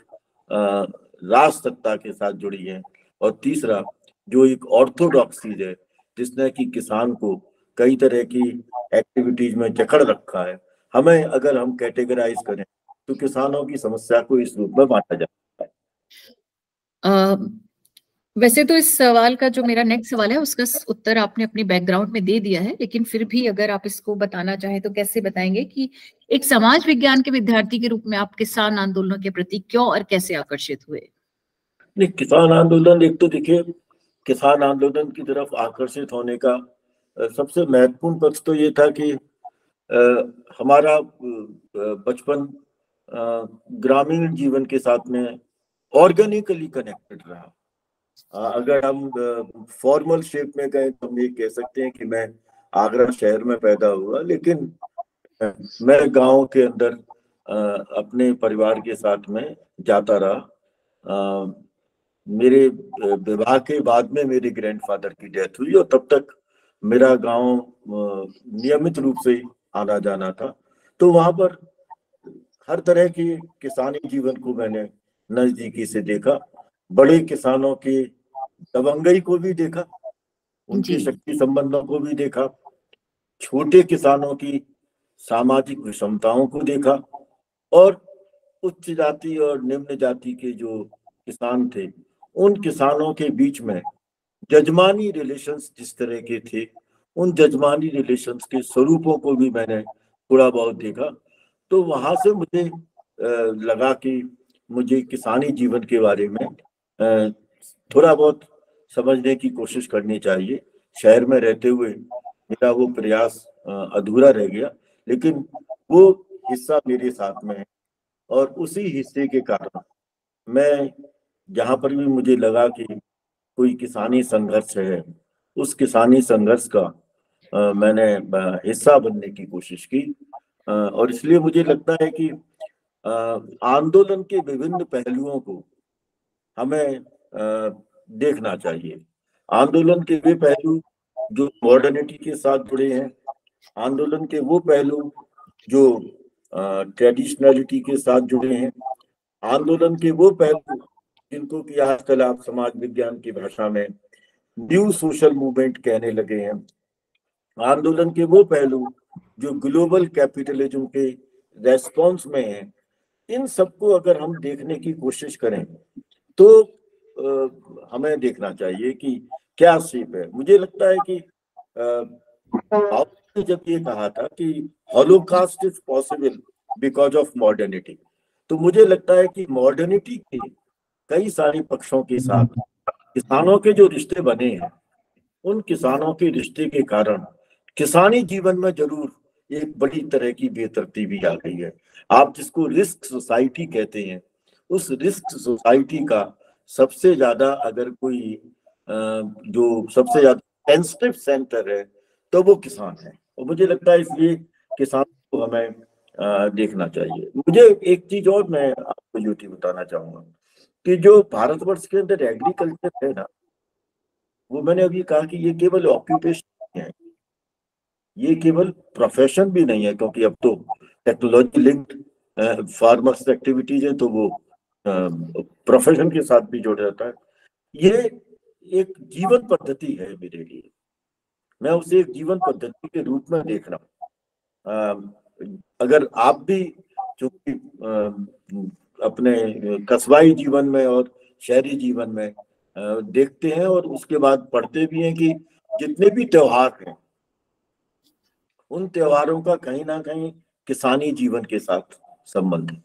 राज सत्ता के साथ जुड़ी है, और तीसरा जो एक ऑर्थोडॉक्स चीज है जिसने कि किसान को कई तरह की एक्टिविटीज में जकड़ रखा है। हमें अगर हम कैटेगराइज करें तो किसानों की समस्या को इस रूप में बांटा जाता है। वैसे तो इस सवाल का जो मेरा नेक्स्ट सवाल है उसका उत्तर आपने अपने बैकग्राउंड में दे दिया है, लेकिन फिर भी अगर आप इसको बताना चाहें तो कैसे बताएंगे कि एक समाज विज्ञान के विद्यार्थी के रूप में आप किसान आंदोलनों के प्रति क्यों और कैसे आकर्षित हुए? नहीं, किसान आंदोलन, एक तो देखिए किसान आंदोलन की तरफ आकर्षित होने का सबसे महत्वपूर्ण पक्ष तो ये था कि हमारा बचपन ग्रामीण जीवन के साथ में ऑर्गेनिकली कनेक्टेड रहा। अगर हम फॉर्मल शेप में गए तो हम ये कह सकते हैं कि मैं आगरा शहर में पैदा हुआ, लेकिन मैं गांव के अंदर अपने परिवार के साथ में जाता रहा। मेरे विवाह के बाद में मेरे ग्रैंडफादर की डेथ हुई और तब तक मेरा गांव नियमित रूप से आना जाना था। तो वहां पर हर तरह की किसानी जीवन को मैंने नजदीकी से देखा। बड़े किसानों की दबंगई को भी देखा, जी। उनके शक्ति संबंधों को भी देखा, छोटे किसानों की सामाजिक विषमताओं को देखा, और उच्च जाति और निम्न जाति के जो किसान थे उन किसानों के बीच में जजमानी रिलेशंस जिस तरह के थे, उन जजमानी रिलेशंस के स्वरूपों को भी मैंने थोड़ा बहुत देखा। तो वहां से मुझे लगा कि मुझे किसानी जीवन के बारे में थोड़ा बहुत समझने की कोशिश करनी चाहिए। शहर में रहते हुए मेरा वो प्रयास अधूरा रह गया, लेकिन वो हिस्सा मेरे साथ में है और उसी हिस्से के कारण मैं जहां पर भी मुझे लगा कि कोई किसानी संघर्ष है, उस किसानी संघर्ष का मैंने हिस्सा बनने की कोशिश की। और इसलिए मुझे लगता है कि आंदोलन के विभिन्न पहलुओं को हमें देखना चाहिए। आंदोलन के वे पहलू जो मॉडर्निटी के साथ जुड़े हैं, आंदोलन के वो पहलू जो ट्रेडिशनलिटी के साथ जुड़े हैं, आंदोलन के वो पहलू जिनको कि आजकल आप समाज विज्ञान की भाषा में न्यू सोशल मूवमेंट कहने लगे हैं, आंदोलन के वो पहलू जो ग्लोबल कैपिटलिज्म के रेस्पॉन्स में हैं, इन सबको अगर हम देखने की कोशिश करें तो हमें देखना चाहिए कि क्या शेप है। मुझे लगता है कि ने जब ये कहा था कि holocaust is possible because of modernity, तो मुझे लगता है कि मॉडर्निटी के कई सारे पक्षों के साथ किसानों के जो रिश्ते बने हैं, उन किसानों के रिश्ते के कारण किसानी जीवन में जरूर एक बड़ी तरह की बेतरतीबी आ गई है। आप जिसको रिस्क सोसाइटी कहते हैं, उस रिस्क सोसाइटी का सबसे ज्यादा अगर कोई जो सबसे ज्यादा सेंसिटिव सेंटर है तो वो किसान है। और मुझे लगता है इसलिए किसान को हमें देखना चाहिए। मुझे एक चीज और मैं आपको यूटी बताना चाहूंगा कि जो भारतवर्ष के अंदर एग्रीकल्चर है ना, वो मैंने अभी कहा कि ये केवल ऑक्यूपेशन है, ये केवल प्रोफेशन भी नहीं है, क्योंकि अब तो टेक्नोलॉजी लिंक्ड फार्मर्स एक्टिविटीज है तो वो प्रोफेशन के साथ भी जुड़ जाता है। ये एक जीवन पद्धति है मेरे लिए, मैं उसे एक जीवन पद्धति के रूप में देख रहा हूँ। अगर आप भी जो अपने कस्बाई जीवन में और शहरी जीवन में देखते हैं और उसके बाद पढ़ते भी हैं कि जितने भी त्योहार हैं, उन त्योहारों का कहीं ना कहीं किसानी जीवन के साथ संबंध है।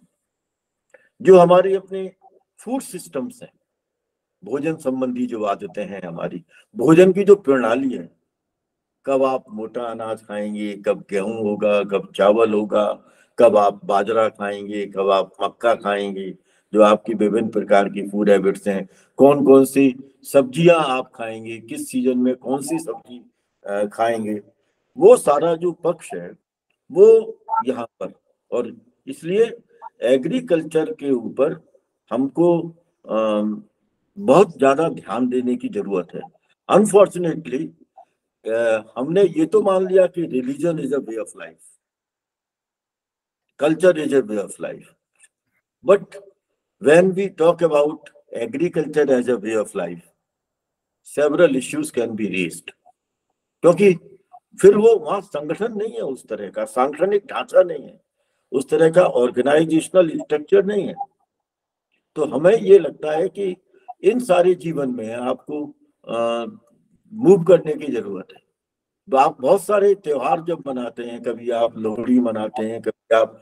जो हमारी अपने फूड सिस्टम्स हैं, भोजन संबंधी जो आदतें हैं, हमारी भोजन की जो प्रणाली है, कब आप मोटा अनाज खाएंगे, कब गेहूं होगा, कब चावल होगा, कब आप बाजरा खाएंगे, कब आप मक्का खाएंगे, जो आपकी विभिन्न प्रकार की फूड हैबिट्स हैं, कौन कौन सी सब्जियां आप खाएंगे, किस सीजन में कौन सी सब्जी खाएंगे, वो सारा जो पक्ष है वो यहाँ पर। और इसलिए एग्रीकल्चर के ऊपर हमको बहुत ज्यादा ध्यान देने की जरूरत है। अनफॉर्चुनेटली हमने ये तो मान लिया कि religion is a way of life, culture is a way of life, but when we talk about agriculture as a way of life, several issues can be raised, क्योंकि फिर वो वहां संगठन नहीं है, उस तरह का सांगठनिक ढांचा नहीं है, उस तरह का ऑर्गेनाइजेशनल स्ट्रक्चर नहीं है। तो हमें ये लगता है कि इन सारे जीवन में आपको मूव करने की जरूरत है। तो आप बहुत सारे त्योहार जब मनाते हैं, कभी आप लोहड़ी मनाते हैं, कभी आप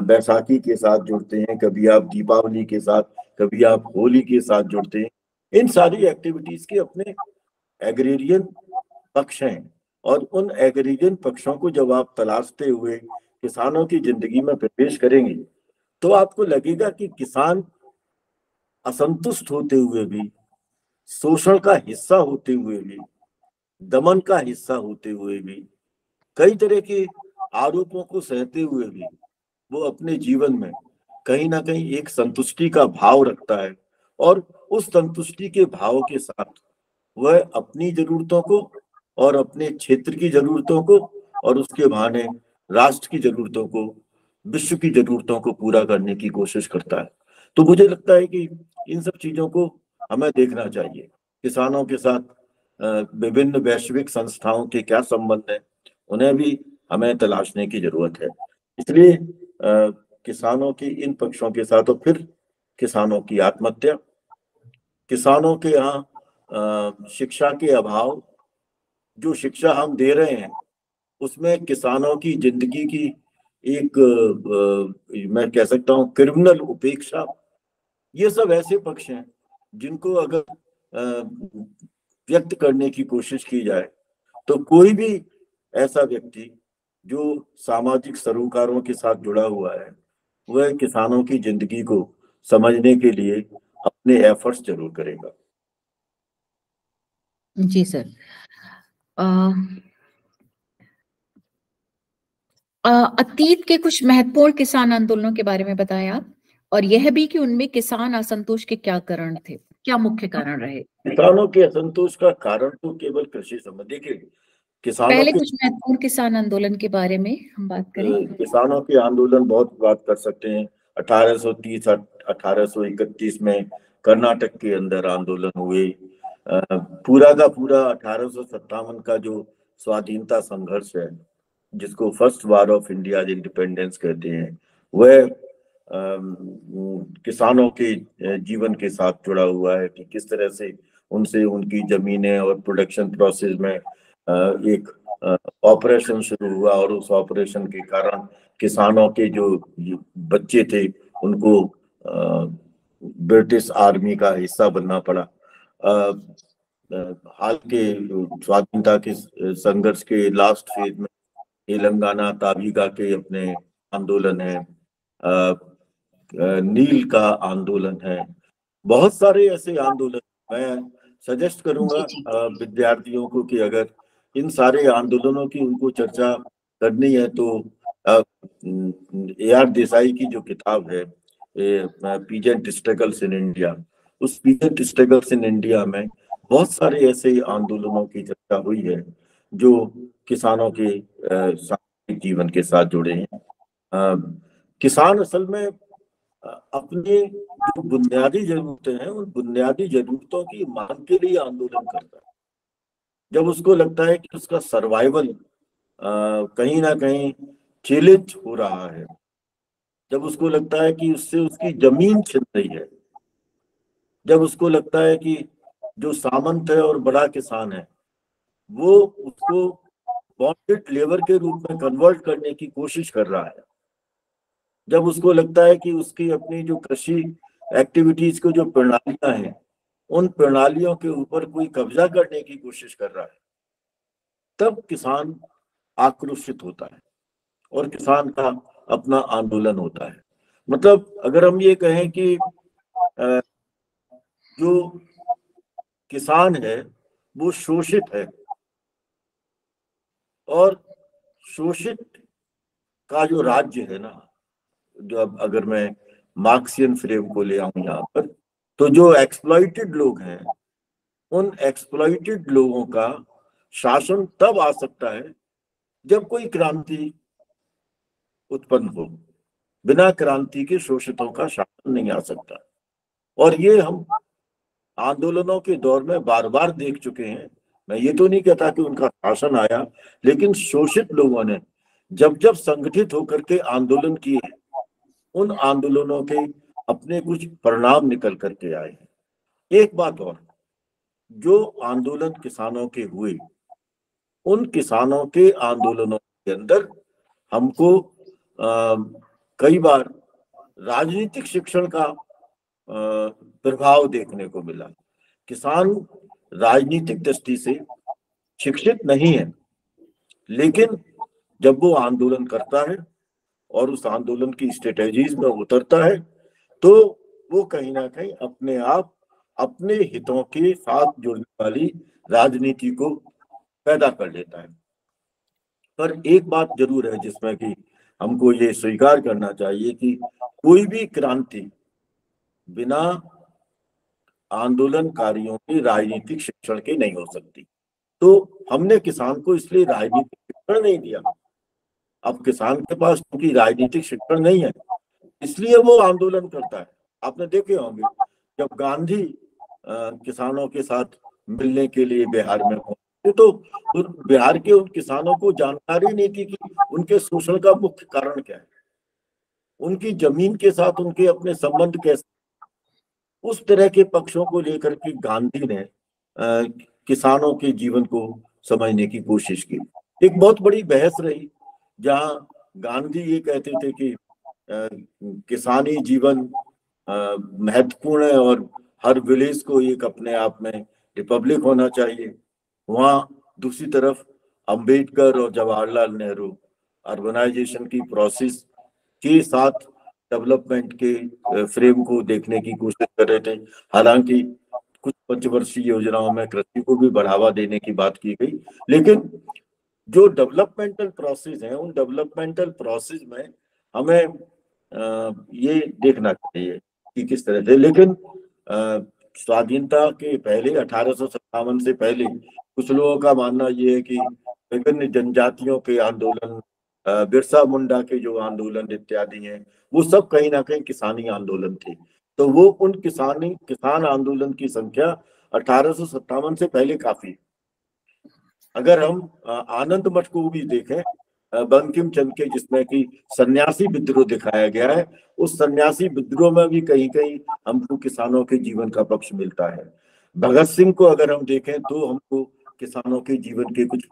बैसाखी के साथ जुड़ते हैं, कभी आप दीपावली के साथ, कभी आप होली के साथ जुड़ते हैं। इन सारी एक्टिविटीज के अपने एग्रेरियन पक्ष हैं, और उन एग्रेरियन पक्षों को जब आप तलाशते हुए किसानों की जिंदगी में प्रवेश करेंगे तो आपको लगेगा कि किसान असंतुष्ट होते हुए भी शोषण का हिस्सा होते हुए भी, दमन का हिस्सा होते हुए भी, कई तरह के आरोपों को सहते हुए भी वो अपने जीवन में कहीं ना कहीं एक संतुष्टि का भाव रखता है, और उस संतुष्टि के भाव के साथ वह अपनी जरूरतों को और अपने क्षेत्र की जरूरतों को और उसके बहाने राष्ट्र की जरूरतों को, विश्व की जरूरतों को पूरा करने की कोशिश करता है। तो मुझे लगता है कि इन सब चीजों को हमें देखना चाहिए। किसानों के साथ विभिन्न वैश्विक संस्थाओं के क्या संबंध है, उन्हें भी हमें तलाशने की जरूरत है। इसलिए किसानों की इन पक्षों के साथ, और फिर किसानों की आत्महत्या, किसानों के यहाँ शिक्षा के अभाव, जो शिक्षा हम दे रहे हैं उसमें किसानों की जिंदगी की एक मैं कह सकता हूँ क्रिमिनल उपेक्षा, ये सब ऐसे पक्ष हैं जिनको अगर व्यक्त करने की कोशिश की जाए तो कोई भी ऐसा व्यक्ति जो सामाजिक सरोकारों के साथ जुड़ा हुआ है वह किसानों की जिंदगी को समझने के लिए अपने एफर्ट्स जरूर करेगा। जी सर। अतीत के कुछ महत्वपूर्ण किसान आंदोलनों के बारे में बताया आप, और यह भी कि उनमें किसान असंतोष के क्या कारण थे, क्या मुख्य कारण रहे? किसानों के असंतोष का कारण तो केवल कृषि संबंधी के किसानों पहले के कुछ महत्वपूर्ण किसान आंदोलन के बारे में हम बात करें। किसानों के आंदोलन बहुत बात कर सकते हैं। 1830 1831 में कर्नाटक के अंदर आंदोलन हुए। पूरा का पूरा 1857 का जो स्वाधीनता संघर्ष है, जिसको first war of India independence कहते हैं, वह किसानों के जीवन के साथ जुड़ा हुआ है कि किस तरह से उनसे उनकी जमीनें और प्रोडक्शन प्रोसेस में एक ऑपरेशन शुरू हुआ, और उस ऑपरेशन के कारण किसानों के जो बच्चे थे उनको ब्रिटिश आर्मी का हिस्सा बनना पड़ा। हाल के स्वाधीनता के संघर्ष के लास्ट फेज में तेलंगाना ताबिगा के अपने आंदोलन है, नील का आंदोलन है, बहुत सारे ऐसे आंदोलन। मैं सजेस्ट करूंगा विद्यार्थियों को कि अगर इन सारे आंदोलनों की उनको चर्चा करनी है तो AR देसाई की जो किताब है पीजेंट स्ट्रगल्स इन इंडिया, उस पीजेंट स्ट्रगल्स इन इंडिया में बहुत सारे ऐसे आंदोलनों की चर्चा हुई है जो किसानों के सामाजिक जीवन के साथ जुड़े हैं। किसान असल में अपने जो बुनियादी जरूरतें हैं उन बुनियादी जरूरतों की मांग के लिए आंदोलन करता है। जब उसको लगता है कि उसका सर्वाइवल कहीं ना कहीं चैलेंज हो रहा है, जब उसको लगता है कि उससे उसकी जमीन छिन रही है, जब उसको लगता है कि जो सामंत है और बड़ा किसान है वो उसको बॉन्डेड लेबर के रूप में कन्वर्ट करने की कोशिश कर रहा है, जब उसको लगता है कि उसकी अपनी जो कृषि एक्टिविटीज को जो प्रणालियां हैं उन प्रणालियों के ऊपर कोई कब्जा करने की कोशिश कर रहा है, तब किसान आक्रोशित होता है और किसान का अपना आंदोलन होता है। मतलब अगर हम ये कहें कि जो किसान है वो शोषित है, और शोषित का जो राज्य है ना, जो अब अगर मैं मार्क्सियन फ्रेम को ले आऊं यहाँ पर, तो जो एक्सप्लॉइटेड लोग हैं उन एक्सप्लॉइटेड लोगों का शासन तब आ सकता है जब कोई क्रांति उत्पन्न हो। बिना क्रांति के शोषितों का शासन नहीं आ सकता, और ये हम आंदोलनों के दौर में बार बार देख चुके हैं। मैं ये तो नहीं कहता कि उनका शासन आया, लेकिन शोषित लोगों ने जब जब संगठित होकर के आंदोलन किए उन आंदोलनों के अपने कुछ परिणाम निकल करके आए हैं। एक बात और, जो आंदोलन किसानों के हुए उन किसानों के आंदोलनों के अंदर हमको कई बार राजनीतिक शिक्षण का प्रभाव देखने को मिला। किसान राजनीतिक दृष्टि से शिक्षित नहीं है, लेकिन जब वो आंदोलन करता है और उस आंदोलन की स्ट्रेटेजीज में उतरता है तो वो कहीं ना कहीं अपने आप अपने हितों के साथ जुड़ने वाली राजनीति को पैदा कर लेता है। पर एक बात जरूर है जिसमें कि हमको ये स्वीकार करना चाहिए कि कोई भी क्रांति बिना आंदोलनकारियों के राजनीतिक शिक्षण के नहीं हो सकती। तो हमने किसान को इसलिए राजनीतिक शिक्षण नहीं दिया। अब किसान के पास क्योंकि राजनीतिक शिक्षण नहीं है, इसलिए वो आंदोलन करता है। आपने देखे होंगे जब गांधी किसानों के साथ मिलने के लिए बिहार में पहुंचे तो बिहार के उन किसानों को जानकारी नहीं थी कि उनके शोषण का मुख्य कारण क्या है, उनकी जमीन के साथ उनके अपने संबंध कैसे। उस तरह के पक्षों को लेकर के गांधी ने किसानों के जीवन को समझने की कोशिश की। एक बहुत बड़ी बहस रही जहां गांधी ये कहते थे कि किसानी जीवन महत्वपूर्ण है और हर विलेज को एक अपने आप में रिपब्लिक होना चाहिए। वहां दूसरी तरफ अंबेडकर और जवाहरलाल नेहरू अर्बनाइजेशन की प्रोसेस के साथ डेवलपमेंट के फ्रेम को देखने की कोशिश कर रहे थे। हालांकि कुछ पंचवर्षीय योजनाओं में कृषि को भी बढ़ावा देने की बात की गई, लेकिन जो डेवलपमेंटल प्रोसेस है उन डेवलपमेंटल प्रोसेस में हमें ये देखना चाहिए कि किस तरह से। लेकिन स्वाधीनता के पहले 1857 से पहले कुछ लोगों का मानना ये है कि विभिन्न जनजातियों के आंदोलन, बिरसा मुंडा के जो आंदोलन इत्यादि हैं, वो सब कहीं ना कहीं किसानी आंदोलन थे। तो वो उन किसान आंदोलन की संख्या 1857 से पहले काफी। अगर हम आनंद मठ को भी देखें, बंकिम चंद्र के जिसमें कि सन्यासी विद्रोह दिखाया गया है, उस सन्यासी विद्रोह में भी कहीं कहीं हमको किसानों के जीवन का पक्ष मिलता है। भगत सिंह को अगर हम देखें तो हमको किसानों के जीवन के कुछ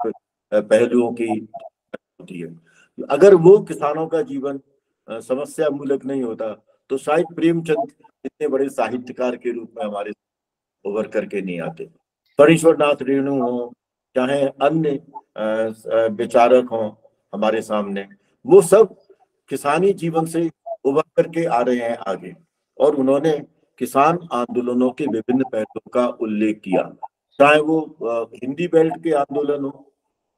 पहलुओं की होती है। अगर वो किसानों का जीवन समस्या मूलक नहीं होता तो शायद प्रेमचंद इतने बड़े साहित्यकार के रूप में हमारे उभर करके नहीं आते। फणीश्वरनाथ रेणु हो, चाहे अन्य विचारक हों हमारे सामने, वो सब किसानी जीवन से उभर करके आ रहे हैं आगे, और उन्होंने किसान आंदोलनों के विभिन्न पहलुओं का उल्लेख किया। चाहे वो हिंदी बेल्ट के आंदोलन हो,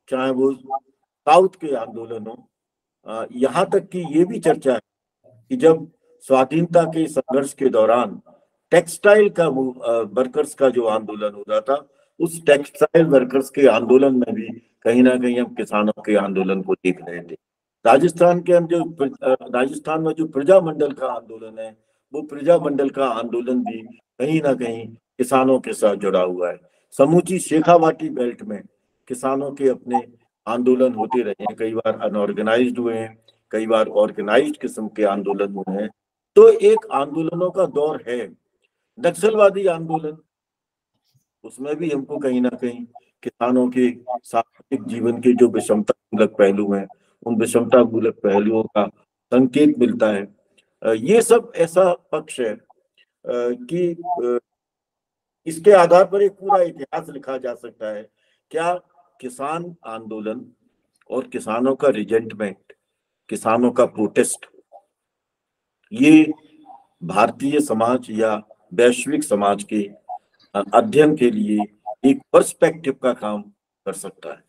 चाहे वो साउथ के आंदोलन हो। यहाँ तक कि ये भी चर्चा है कि जब स्वाधीनता के संघर्ष के दौरान टेक्सटाइल का वर्कर्स का जो आंदोलन हो रहा था, उस टेक्सटाइल वर्कर्स के आंदोलन में भी कहीं ना कहीं हम किसानों के आंदोलन को देख रहे थे। राजस्थान के हम जो राजस्थान में जो प्रजामंडल का आंदोलन है, वो प्रजामंडल का आंदोलन भी कहीं ना कहीं किसानों के साथ जुड़ा हुआ है। समूची शेखावाटी बेल्ट में किसानों के अपने आंदोलन होते रहे हैं, कई बार अनऑर्गेनाइज्ड हुए हैं, कई बार ऑर्गेनाइज्ड किस्म के आंदोलन हुए हैं। तो एक आंदोलनों का दौर है। नक्सलवादी आंदोलन, उसमें भी हमको कहीं ना कहीं किसानों के सामाजिक जीवन के जो विषमता मूलक पहलू हैं, उन विषमता मूलक पहलुओं का संकेत मिलता है। ये सब ऐसा पक्ष है कि इसके आधार पर एक पूरा इतिहास लिखा जा सकता है। क्या किसान आंदोलन और किसानों का रिजेंटमेंट, किसानों का प्रोटेस्ट, ये भारतीय समाज या वैश्विक समाज के अध्ययन के लिए एक पर्सपेक्टिव का काम कर सकता है?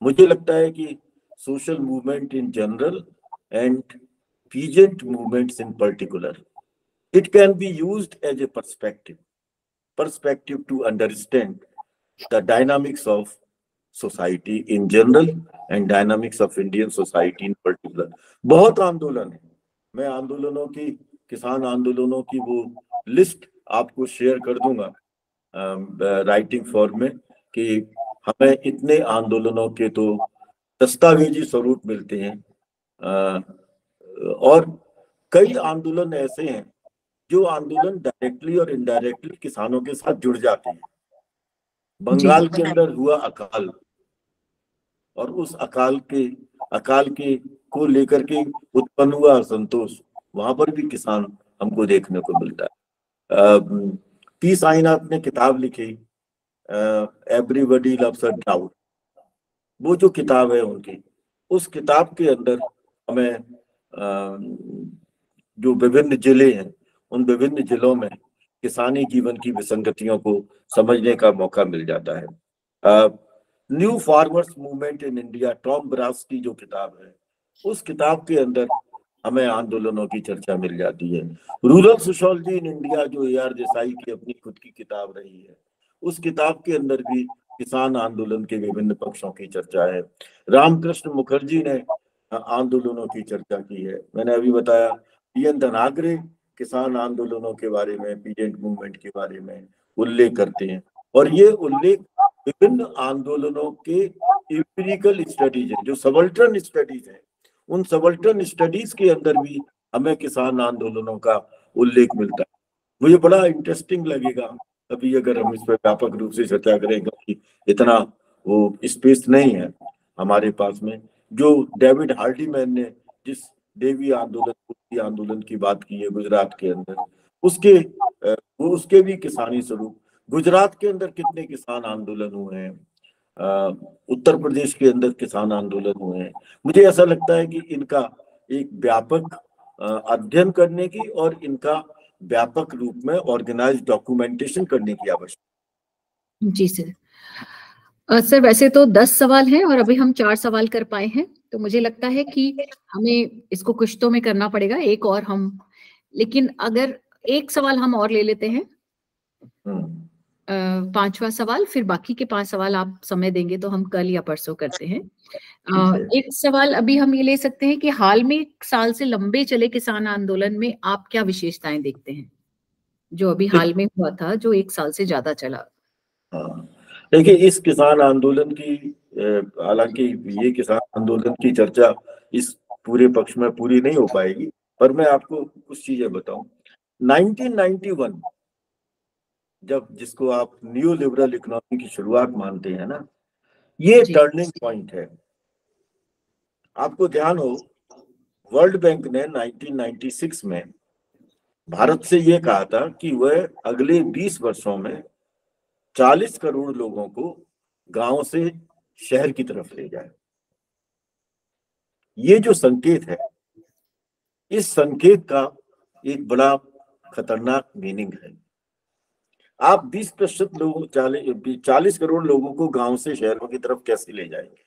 मुझे लगता है कि social movement in general and peasant movements in particular, it can be used as a perspective to understand the dynamics of society in general and dynamics of Indian society in particular. बहुत आंदोलन है, मैं आंदोलनों की, किसान आंदोलनों की वो लिस्ट आपको शेयर कर दूंगा राइटिंग फॉर्म में, कि हमें इतने आंदोलनों के तो दस्तावेजी स्वरूप मिलते हैं, और कई आंदोलन ऐसे हैं जो आंदोलन डायरेक्टली और इनडायरेक्टली किसानों के साथ जुड़ जाते हैं। बंगाल के अंदर हुआ अकाल, और उस अकाल के को लेकर के उत्पन्न हुआ असंतोष, वहां पर भी किसान हमको देखने को मिलता है। पी साईनाथ ने किताब लिखी एवरीबॉडी लव्स अ ड्राउट, वो जो किताब है उनकी, उस किताब के अंदर हमें जो विभिन्न जिले हैं, उन विभिन्न जिलों में किसानी जीवन की विसंगतियों को समझने का मौका मिल जाता है। New farmers movement in India, Tom Brass की जो किताब है, उस किताब के अंदर हमें आंदोलनों की चर्चा मिल जाती है। रूरल सोशियोलॉजी इन इंडिया, जो AR देसाई की अपनी खुद की किताब रही है, उस किताब के अंदर भी किसान आंदोलन के विभिन्न पक्षों की चर्चा है। रामकृष्ण मुखर्जी ने आंदोलनों की चर्चा की है। मैंने अभी बताया PN धनागरे किसान आंदोलनों के बारे में, पीजेंट मूवमेंट के बारे में उल्लेख करते हैं, और ये उल्लेख विभिन्न आंदोलनों के एम्पिरिकल स्टडीज है, जो सबल्टन स्टडीज है, उन सबल्टन स्टडीज के अंदर भी हमें किसान आंदोलनों का उल्लेख मिलता है। मुझे बड़ा इंटरेस्टिंग लगेगा अभी अगर हम इस पर व्यापक रूप से चर्चा करेंगे, कि इतना वो स्पेस नहीं है हमारे पास में। जो डेविड हार्डीमैन ने जिस देवी आंदोलन की बात की है गुजरात के अंदर, वो उसके भी किसानी स्वरूप, गुजरात के अंदर कितने किसान आंदोलन हुए हैं, उत्तर प्रदेश के अंदर किसान आंदोलन हुए हैं। मुझे ऐसा लगता है कि इनका एक व्यापक अध्ययन करने की और इनका व्यापक रूप में ऑर्गेनाइज डॉक्यूमेंटेशन करने की आवश्यकता। जी सर। सर वैसे तो 10 सवाल हैं और अभी हम 4 सवाल कर पाए हैं, तो मुझे लगता है कि हमें इसको कुछ तो में करना पड़ेगा, एक और हम, लेकिन अगर एक सवाल हम और ले लेते हैं, 5वां सवाल, फिर बाकी के 5 सवाल आप समय देंगे तो हम कल या परसों करते हैं। एक सवाल अभी हम ये ले सकते हैं कि हाल में 1 साल से लंबे चले किसान आंदोलन में आप क्या विशेषताएं देखते हैं, जो अभी हाल में हुआ था, जो 1 साल से ज्यादा चला? देखिए, इस किसान आंदोलन की, हालांकि ये किसान आंदोलन की चर्चा इस पूरे पक्ष में पूरी नहीं हो पाएगी, पर मैं आपको कुछ चीजें बताऊं। 1991, जब जिसको आप न्यू लिबरल इकोनॉमी की शुरुआत मानते हैं ना, ये टर्निंग पॉइंट है। आपको ध्यान हो, वर्ल्ड बैंक ने 1996 में भारत से ये कहा था कि वह अगले 20 वर्षों में 40 करोड़ लोगों को गांव से शहर की तरफ ले जाए। ये जो संकेत है, इस संकेत का एक बड़ा खतरनाक मीनिंग है। आप 20% लोगों, 40 करोड़ लोगों को गांव से शहरों की तरफ कैसे ले जाएंगे?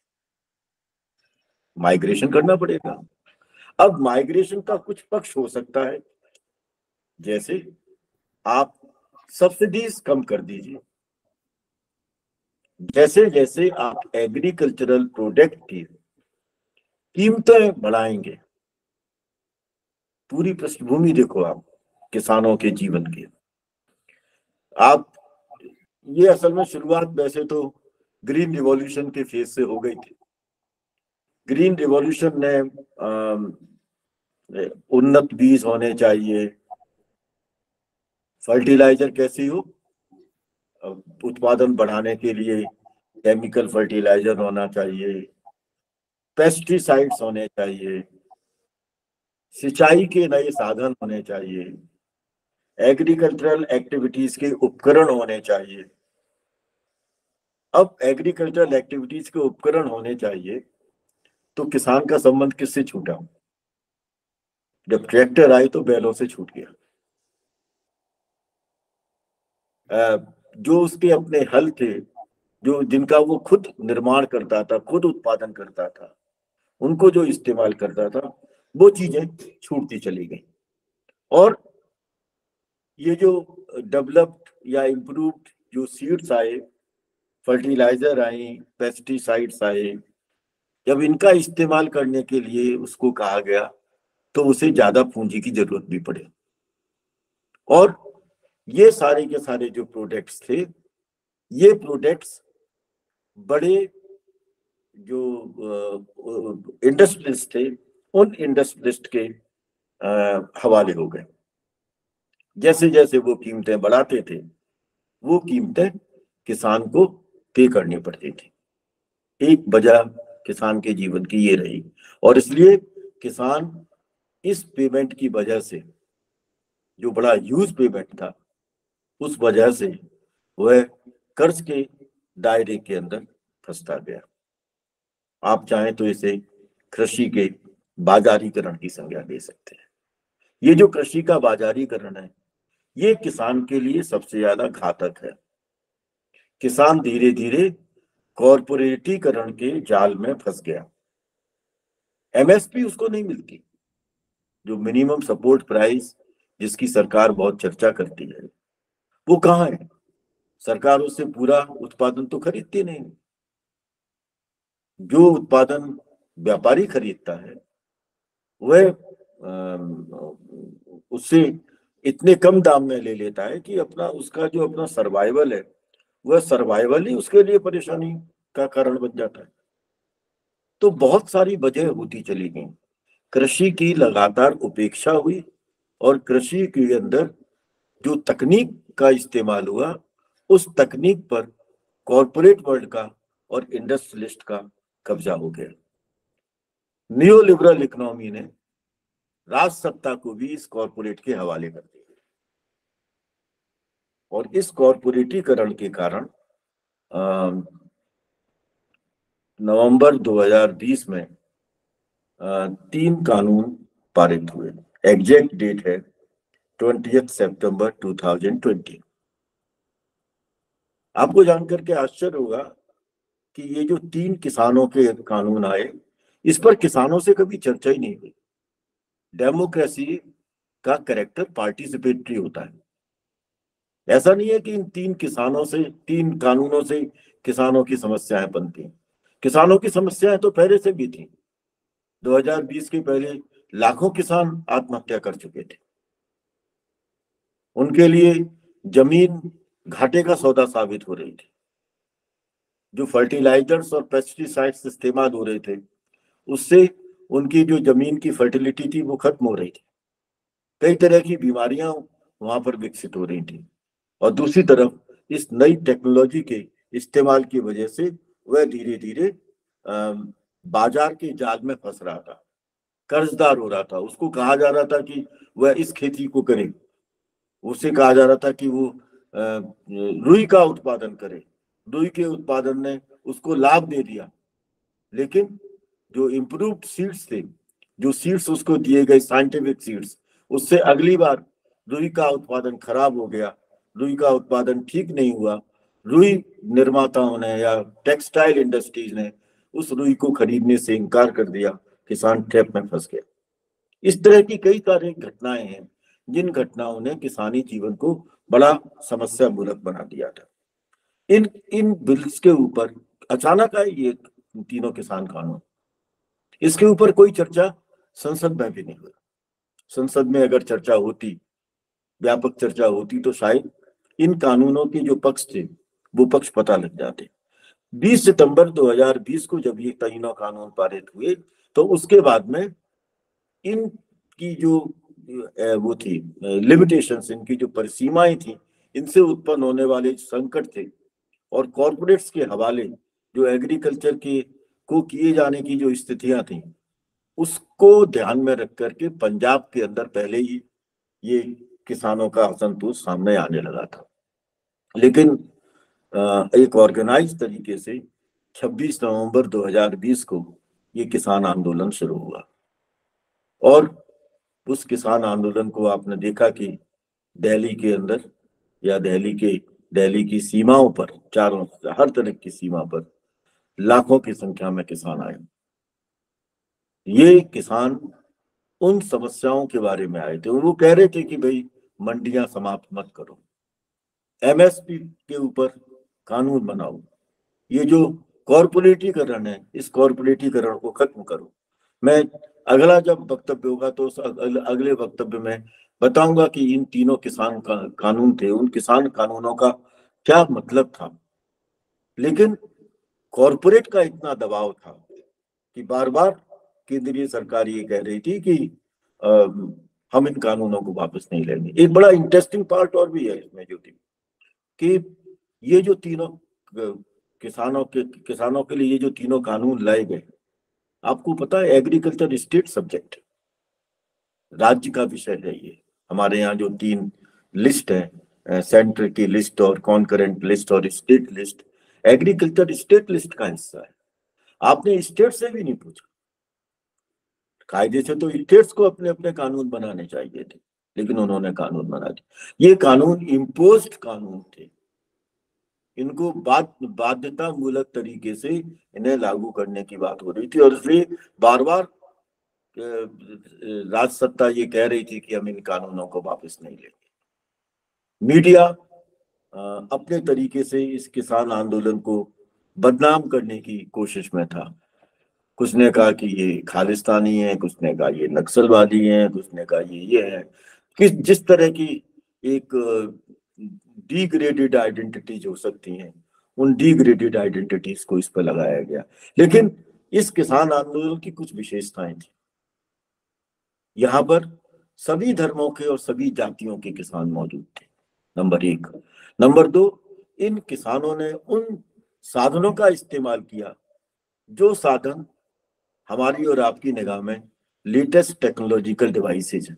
माइग्रेशन करना पड़ेगा। अब माइग्रेशन का कुछ पक्ष हो सकता है, जैसे आप सब्सिडीज कम कर दीजिए, जैसे जैसे आप एग्रीकल्चरल प्रोडक्ट की कीमतें बढ़ाएंगे। पूरी पृष्ठभूमि देखो आप किसानों के जीवन की। आप ये असल में शुरुआत वैसे तो ग्रीन रिवॉल्यूशन के फेज से हो गई थी। ग्रीन रिवॉल्यूशन ने उन्नत बीज होने चाहिए, फर्टिलाइजर कैसी हो, उत्पादन बढ़ाने के लिए केमिकल फर्टिलाइजर होना चाहिए, पेस्टिसाइड्स होने चाहिए, सिंचाई के नए साधन होने चाहिए, एग्रीकल्चरल एक्टिविटीज के उपकरण होने चाहिए। अब एग्रीकल्चरल एक्टिविटीज के उपकरण होने चाहिए, तो किसान का संबंध किससे छूटा? जब ट्रैक्टर आए तो बैलों से छूट गया। जो उसके अपने हल थे, जो जिनका वो खुद निर्माण करता था, खुद उत्पादन करता था, उनको जो इस्तेमाल करता था, वो चीजें छूटती चली गई। और ये जो डेवलप्ड या इम्प्रूव्ड जो सीड्स आए, फर्टिलाइजर आई, पेस्टिसाइड्स आए, जब इनका इस्तेमाल करने के लिए उसको कहा गया, तो उसे ज्यादा पूंजी की जरूरत भी पड़े। और ये सारे के सारे जो प्रोडक्ट्स थे, ये प्रोडक्ट्स बड़े जो इंडस्ट्रियलिस्ट थे, उन इंडस्ट्रियलिस्ट के हवाले हो गए। जैसे जैसे वो कीमतें बढ़ाते थे, वो कीमतें किसान को पे करनी पड़ती थी। एक वजह किसान के जीवन की ये रही, और इसलिए किसान इस पेमेंट की वजह से, जो बड़ा ह्यूज पेमेंट था, उस वजह से वह कर्ज के दायरे के अंदर फंसता गया। आप चाहें तो इसे कृषि के बाजारीकरण की संज्ञा दे सकते हैं। ये जो कृषि का बाजारीकरण है, ये किसान के लिए सबसे ज्यादा घातक है। किसान धीरे धीरे कॉरपोरेटीकरण के जाल में फंस गया। एमएसपी उसको नहीं मिलती, जो मिनिमम सपोर्ट प्राइस जिसकी सरकार बहुत चर्चा करती है, वो कहाँ है? सरकार उससे पूरा उत्पादन तो खरीदती नहीं। जो उत्पादन व्यापारी खरीदता है वह उससे इतने कम दाम में ले लेता है कि अपना उसका जो अपना सर्वाइवल है, वह सर्वाइवल ही उसके लिए परेशानी का कारण बन जाता है। तो बहुत सारी वजह होती चली गई। कृषि की लगातार उपेक्षा हुई और कृषि के अंदर जो तकनीक का इस्तेमाल हुआ, उस तकनीक पर कॉरपोरेट वर्ल्ड का और इंडस्ट्रियलिस्ट का कब्जा हो गया। न्यू लिबरल इकोनॉमी ने राज सत्ता को भी इस कॉरपोरेट के हवाले कर दिया और इस कॉरपोरेटीकरण के कारण नवंबर 2020 में 3 कानून पारित हुए। एग्जैक्ट डेट है 20 सितंबर 2020। आपको जानकर के आश्चर्य होगा कि ये जो 3 किसानों के कानून आए, इस पर किसानों से कभी चर्चा ही नहीं हुई। डेमोक्रेसी का कैरेक्टर पार्टिसिपेटरी होता है। ऐसा नहीं है कि इन 3 कानूनों से किसानों की समस्याएं बनती। किसानों की समस्याएं तो पहले से भी थी। 2020 के पहले लाखों किसान आत्महत्या कर चुके थे। उनके लिए जमीन घाटे का सौदा साबित हो रही थी। जो फर्टिलाइजर्स और पेस्टिसाइड्स इस्तेमाल हो रहे थे, उससे उनकी जो जमीन की फर्टिलिटी थी वो खत्म हो रही थी। कई तरह की बीमारियां वहां पर विकसित हो रही थी और दूसरी तरफ इस नई टेक्नोलॉजी के इस्तेमाल की वजह से वह धीरे धीरे बाजार के जाल में फंस रहा था, कर्जदार हो रहा था। उसको कहा जा रहा था कि वह इस खेती को करे, उसे कहा जा रहा था कि वो रुई का उत्पादन करे। रुई के उत्पादन ने उसको लाभ दे दिया, लेकिन जो इम्प्रूव्ड सीड्स थे, जो सीड्स उसको दिए गए साइंटिफिक सीड्स, उससे अगली बार रुई का उत्पादन खराब हो गया, रुई का उत्पादन ठीक नहीं हुआ। रुई निर्माताओं ने या टेक्सटाइल इंडस्ट्रीज ने उस रुई को खरीदने से इनकार कर दिया। किसान ट्रैप में फंस गया। इस तरह की कई सारी घटनाएं हैं जिन घटनाओं ने किसानी जीवन को बड़ा समस्या मूलक बना दिया था। इन इन बिल्स के ऊपर अचानक आए ये 3 किसान कानून। इसके ऊपर कोई चर्चा संसद में भी नहीं हुई। संसद में अगर चर्चा होती, व्यापक चर्चा होती, तो शायद इन कानूनों के जो पक्ष थे वो पक्ष पता लग जाते। 20 सितंबर 2020 को जब ये तीनों कानून पारित हुए, तो उसके बाद में इनकी जो वो थी लिमिटेशंस, इनकी जो परिसीमाएं थी, इनसे उत्पन्न होने वाले संकट थे और कॉर्पोरेट्स के हवाले जो एग्रीकल्चर के को किए जाने की जो स्थितियां थी, उसको ध्यान में रख करके पंजाब के अंदर पहले ही ये किसानों का असंतोष सामने आने लगा था। लेकिन एक ऑर्गेनाइज तरीके से 26 नवंबर 2020 को ये किसान आंदोलन शुरू हुआ और उस किसान आंदोलन को आपने देखा कि दिल्ली के अंदर या दिल्ली की सीमाओं पर, चारों हर तरफ की सीमा पर लाखों की संख्या में किसान आए। ये किसान उन समस्याओं के बारे में आए थे। वो कह रहे थे कि भाई मंडियां समाप्त मत करो, एमएसपी के ऊपर कानून बनाओ, ये जो कॉर्पोरेटीकरण है, इस कॉर्पोरेटीकरण को खत्म करो। मैं अगला जब वक्तव्य होगा तो अगले वक्तव्य में बताऊंगा कि इन 3 किसान कानून थे, उन किसान कानूनों का क्या मतलब था। लेकिन कॉर्पोरेट का इतना दबाव था कि बार बार केंद्रीय सरकार ये कह रही थी कि हम इन कानूनों को वापस नहीं लेंगे। एक बड़ा इंटरेस्टिंग पार्ट और भी है इसमें जो थी कि ये जो 3 किसानों के लिए ये जो 3 कानून लाए गए, आपको पता है एग्रीकल्चर स्टेट सब्जेक्ट, राज्य का विषय है ये। हमारे यहाँ जो 3 लिस्ट है, सेंटर की लिस्ट और कॉन्करेंट लिस्ट और state list, agriculture state list का हिस्सा है। आपने स्टेट से भी नहीं पूछा। कायदे से तो स्टेट्स को अपने अपने कानून बनाने चाहिए थे, लेकिन उन्होंने कानून बना दिया। ये कानून इम्पोज्ड कानून थे, इनको बाध्यता मूलक तरीके से इन्हें लागू करने की बात हो रही थी, और इसलिए बार बार राज सत्ता ये कह रही थी कि हम इन कानूनों को वापस नहीं लेंगे। मीडिया अपने तरीके से इस किसान आंदोलन को बदनाम करने की कोशिश में था। कुछ ने कहा कि ये खालिस्तानी है, कुछ ने कहा ये नक्सलवादी है, कुछ ने कहा ये है। जिस तरह की एक डिग्रेडेड आइडेंटिटीज हो सकती हैं, उन डिग्रेडेड आइडेंटिटीज को इस पर लगाया गया। लेकिन इस किसान आंदोलन की कुछ विशेषताएं थी। यहाँ पर सभी धर्मों के और सभी जातियों के किसान मौजूद थे, नंबर एक। नंबर दो, इन किसानों ने उन साधनों का इस्तेमाल किया जो साधन हमारी और आपकी निगाह में लेटेस्ट टेक्नोलॉजिकल डिवाइसेज हैं।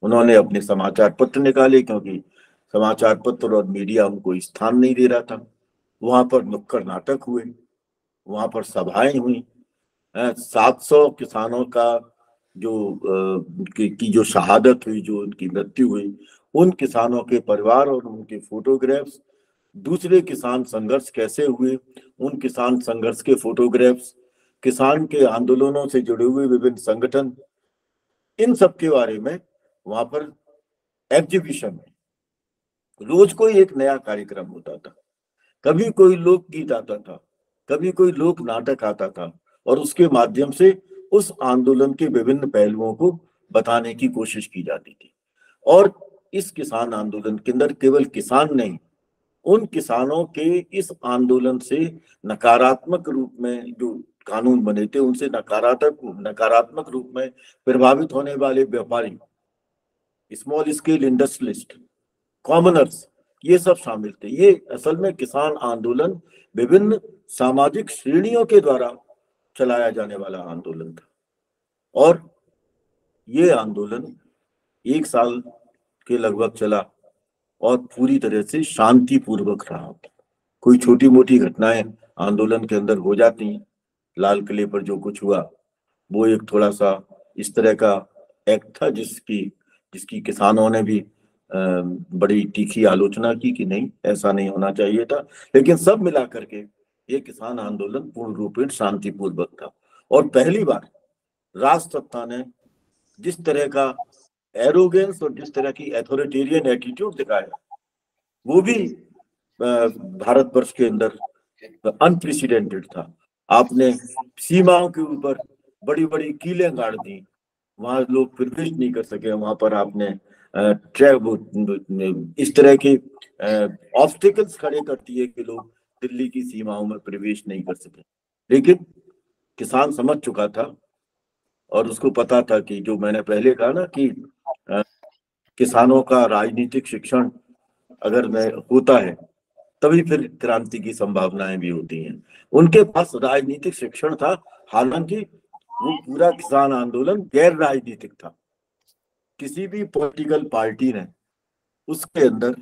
उन्होंने अपने समाचार पत्र निकाले, क्योंकि समाचार पत्र और मीडिया उनको स्थान नहीं दे रहा था। वहां पर नुक्कड़ नाटक हुए, वहां पर सभाएं हुई। 700 किसानों का की जो शहादत हुई, जो उनकी मृत्यु हुई, उन किसानों के परिवार और उनके फोटोग्राफ्स, दूसरे किसान संघर्ष कैसे हुए, उन किसान संघर्ष के फोटोग्राफ्स, किसान के आंदोलनों से जुड़े हुए विभिन्न संगठन, इन सब के बारे में वहां पर एग्जीबिशन में रोज कोई एक नया कार्यक्रम होता था। कभी कोई लोकगीत आता था, कभी कोई लोक नाटक आता था, और उसके माध्यम से उस आंदोलन के विभिन्न पहलुओं को बताने की कोशिश की जाती थी। और इस किसान आंदोलन के अंदर केवल किसान नहीं, उन किसानों के इस आंदोलन से नकारात्मक रूप में जो कानून बने थे, उनसे नकारात्मक रूप में प्रभावित होने वाले व्यापारी, स्मॉल स्केल इंडस्ट्रियलिस्ट, कॉमनर्स, ये सब शामिल थे। ये असल में किसान आंदोलन विभिन्न सामाजिक श्रेणियों के द्वारा चलाया जाने वाला आंदोलन था, और ये आंदोलन 1 साल के लगभग चला और पूरी तरह से शांतिपूर्वक रहा। कोई छोटी मोटी घटनाएं आंदोलन के अंदर हो जाती हैं। लाल किले पर जो कुछ हुआ वो एक थोड़ा सा इस तरह का एक्ट था जिसकी किसानों ने भी बड़ी तीखी आलोचना की कि नहीं, ऐसा नहीं होना चाहिए था। लेकिन सब मिला करके ये किसान आंदोलन पूर्ण रूप से शांतिपूर्वक था। और पहली बार राज सत्ता ने जिस तरह का एरोगेंस और जिस तरह की अथॉरिटेरियन एटीट्यूड दिखाया, वो भी भारतवर्ष के अंदर अनप्रेसिडेंटेड था। आपने सीमाओं के ऊपर बड़ी बड़ी कीलें गाड़ दी, वहां लोग प्रवेश नहीं कर सके। वहां पर आपने इस तरह के ऑब्स्टिकल्स खड़े कर दिए कि लोग दिल्ली की सीमाओं में प्रवेश नहीं कर सके। लेकिन किसान समझ चुका था, और उसको पता था कि जो मैंने पहले कहा ना कि किसानों का राजनीतिक शिक्षण अगर होता है तभी फिर क्रांति की संभावनाएं भी होती हैं। उनके पास राजनीतिक शिक्षण था, हालांकि वो पूरा किसान आंदोलन गैर राजनीतिक था। किसी भी पॉलिटिकल पार्टी ने उसके अंदर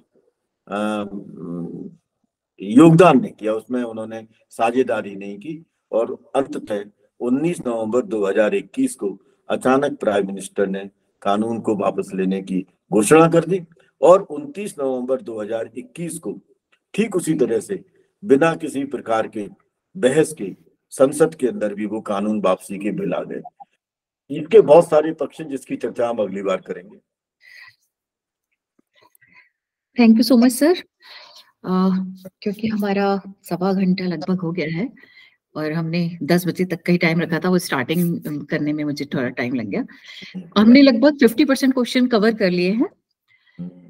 योगदान नहीं किया, उसमें उन्होंने साझेदारी नहीं की। और अंततः 19 नवंबर 2021 को अचानक प्राइम मिनिस्टर ने कानून को वापस लेने की घोषणा कर दी, और 29 नवंबर 2021 को ठीक उसी तरह से बिना किसी प्रकार के बहस के संसद के अंदर भी वो कानून वापसी के बिल आ गए। इसके बहुत सारे पक्ष हैं जिसकी चर्चा हम अगली बार करेंगे। Thank you so much sir. क्योंकि हमारा 1.25 घंटा लगभग हो गया है और हमने 10 बजे तक का ही टाइम रखा था, वो स्टार्टिंग करने में मुझे थोड़ा टाइम लग गया। हमने लगभग 50% क्वेश्चन कवर कर लिए हैं,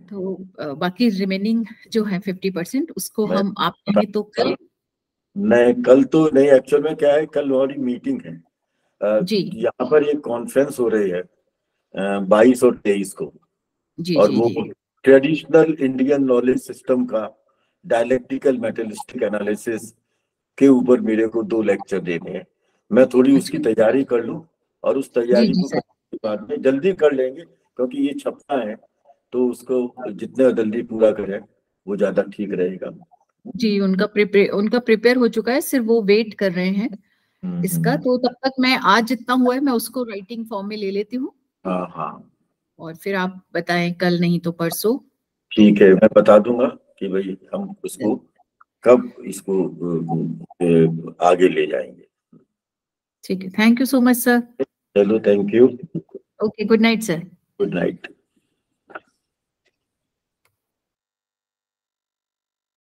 तो बाकी रिमेनिंग जो है 50% उसको हम आप कहें तो कल कल तो नहीं, एक्चुअल में क्या है, कल हमारी मीटिंग है जी, यहाँ पर एक कॉन्फ्रेंस हो रही है 22 और 23 को, जी, और जी, वो जी। ट्रेडिशनल इंडियन नॉलेज सिस्टम का डायलेक्टिकल मेटलिस्टिक एनालिसिस के ऊपर मेरे को 2 लेक्चर देने हैं। मैं थोड़ी उसकी तैयारी कर लूं, और उस तैयारी को करने के बाद में जल्दी कर लेंगे, क्योंकि ये छपना है, तो उसको जितने जल्दी पूरा करें वो ज्यादा ठीक रहेगा। जी, उनका प्रिपेयर हो चुका है, सिर्फ वो वेट कर रहे हैं इसका। तो तब तक मैं आज जितना हुआ है मैं उसको राइटिंग फॉर्म में ले लेती हूँ। हाँ हाँ, और फिर आप बताएं कल नहीं तो परसों। ठीक है, मैं बता दूंगा कि भाई हम उसको कब इसको आगे ले जाएंगे। ठीक है, thank you so much sir. चलो, thank you. Okay, good night sir. Good night.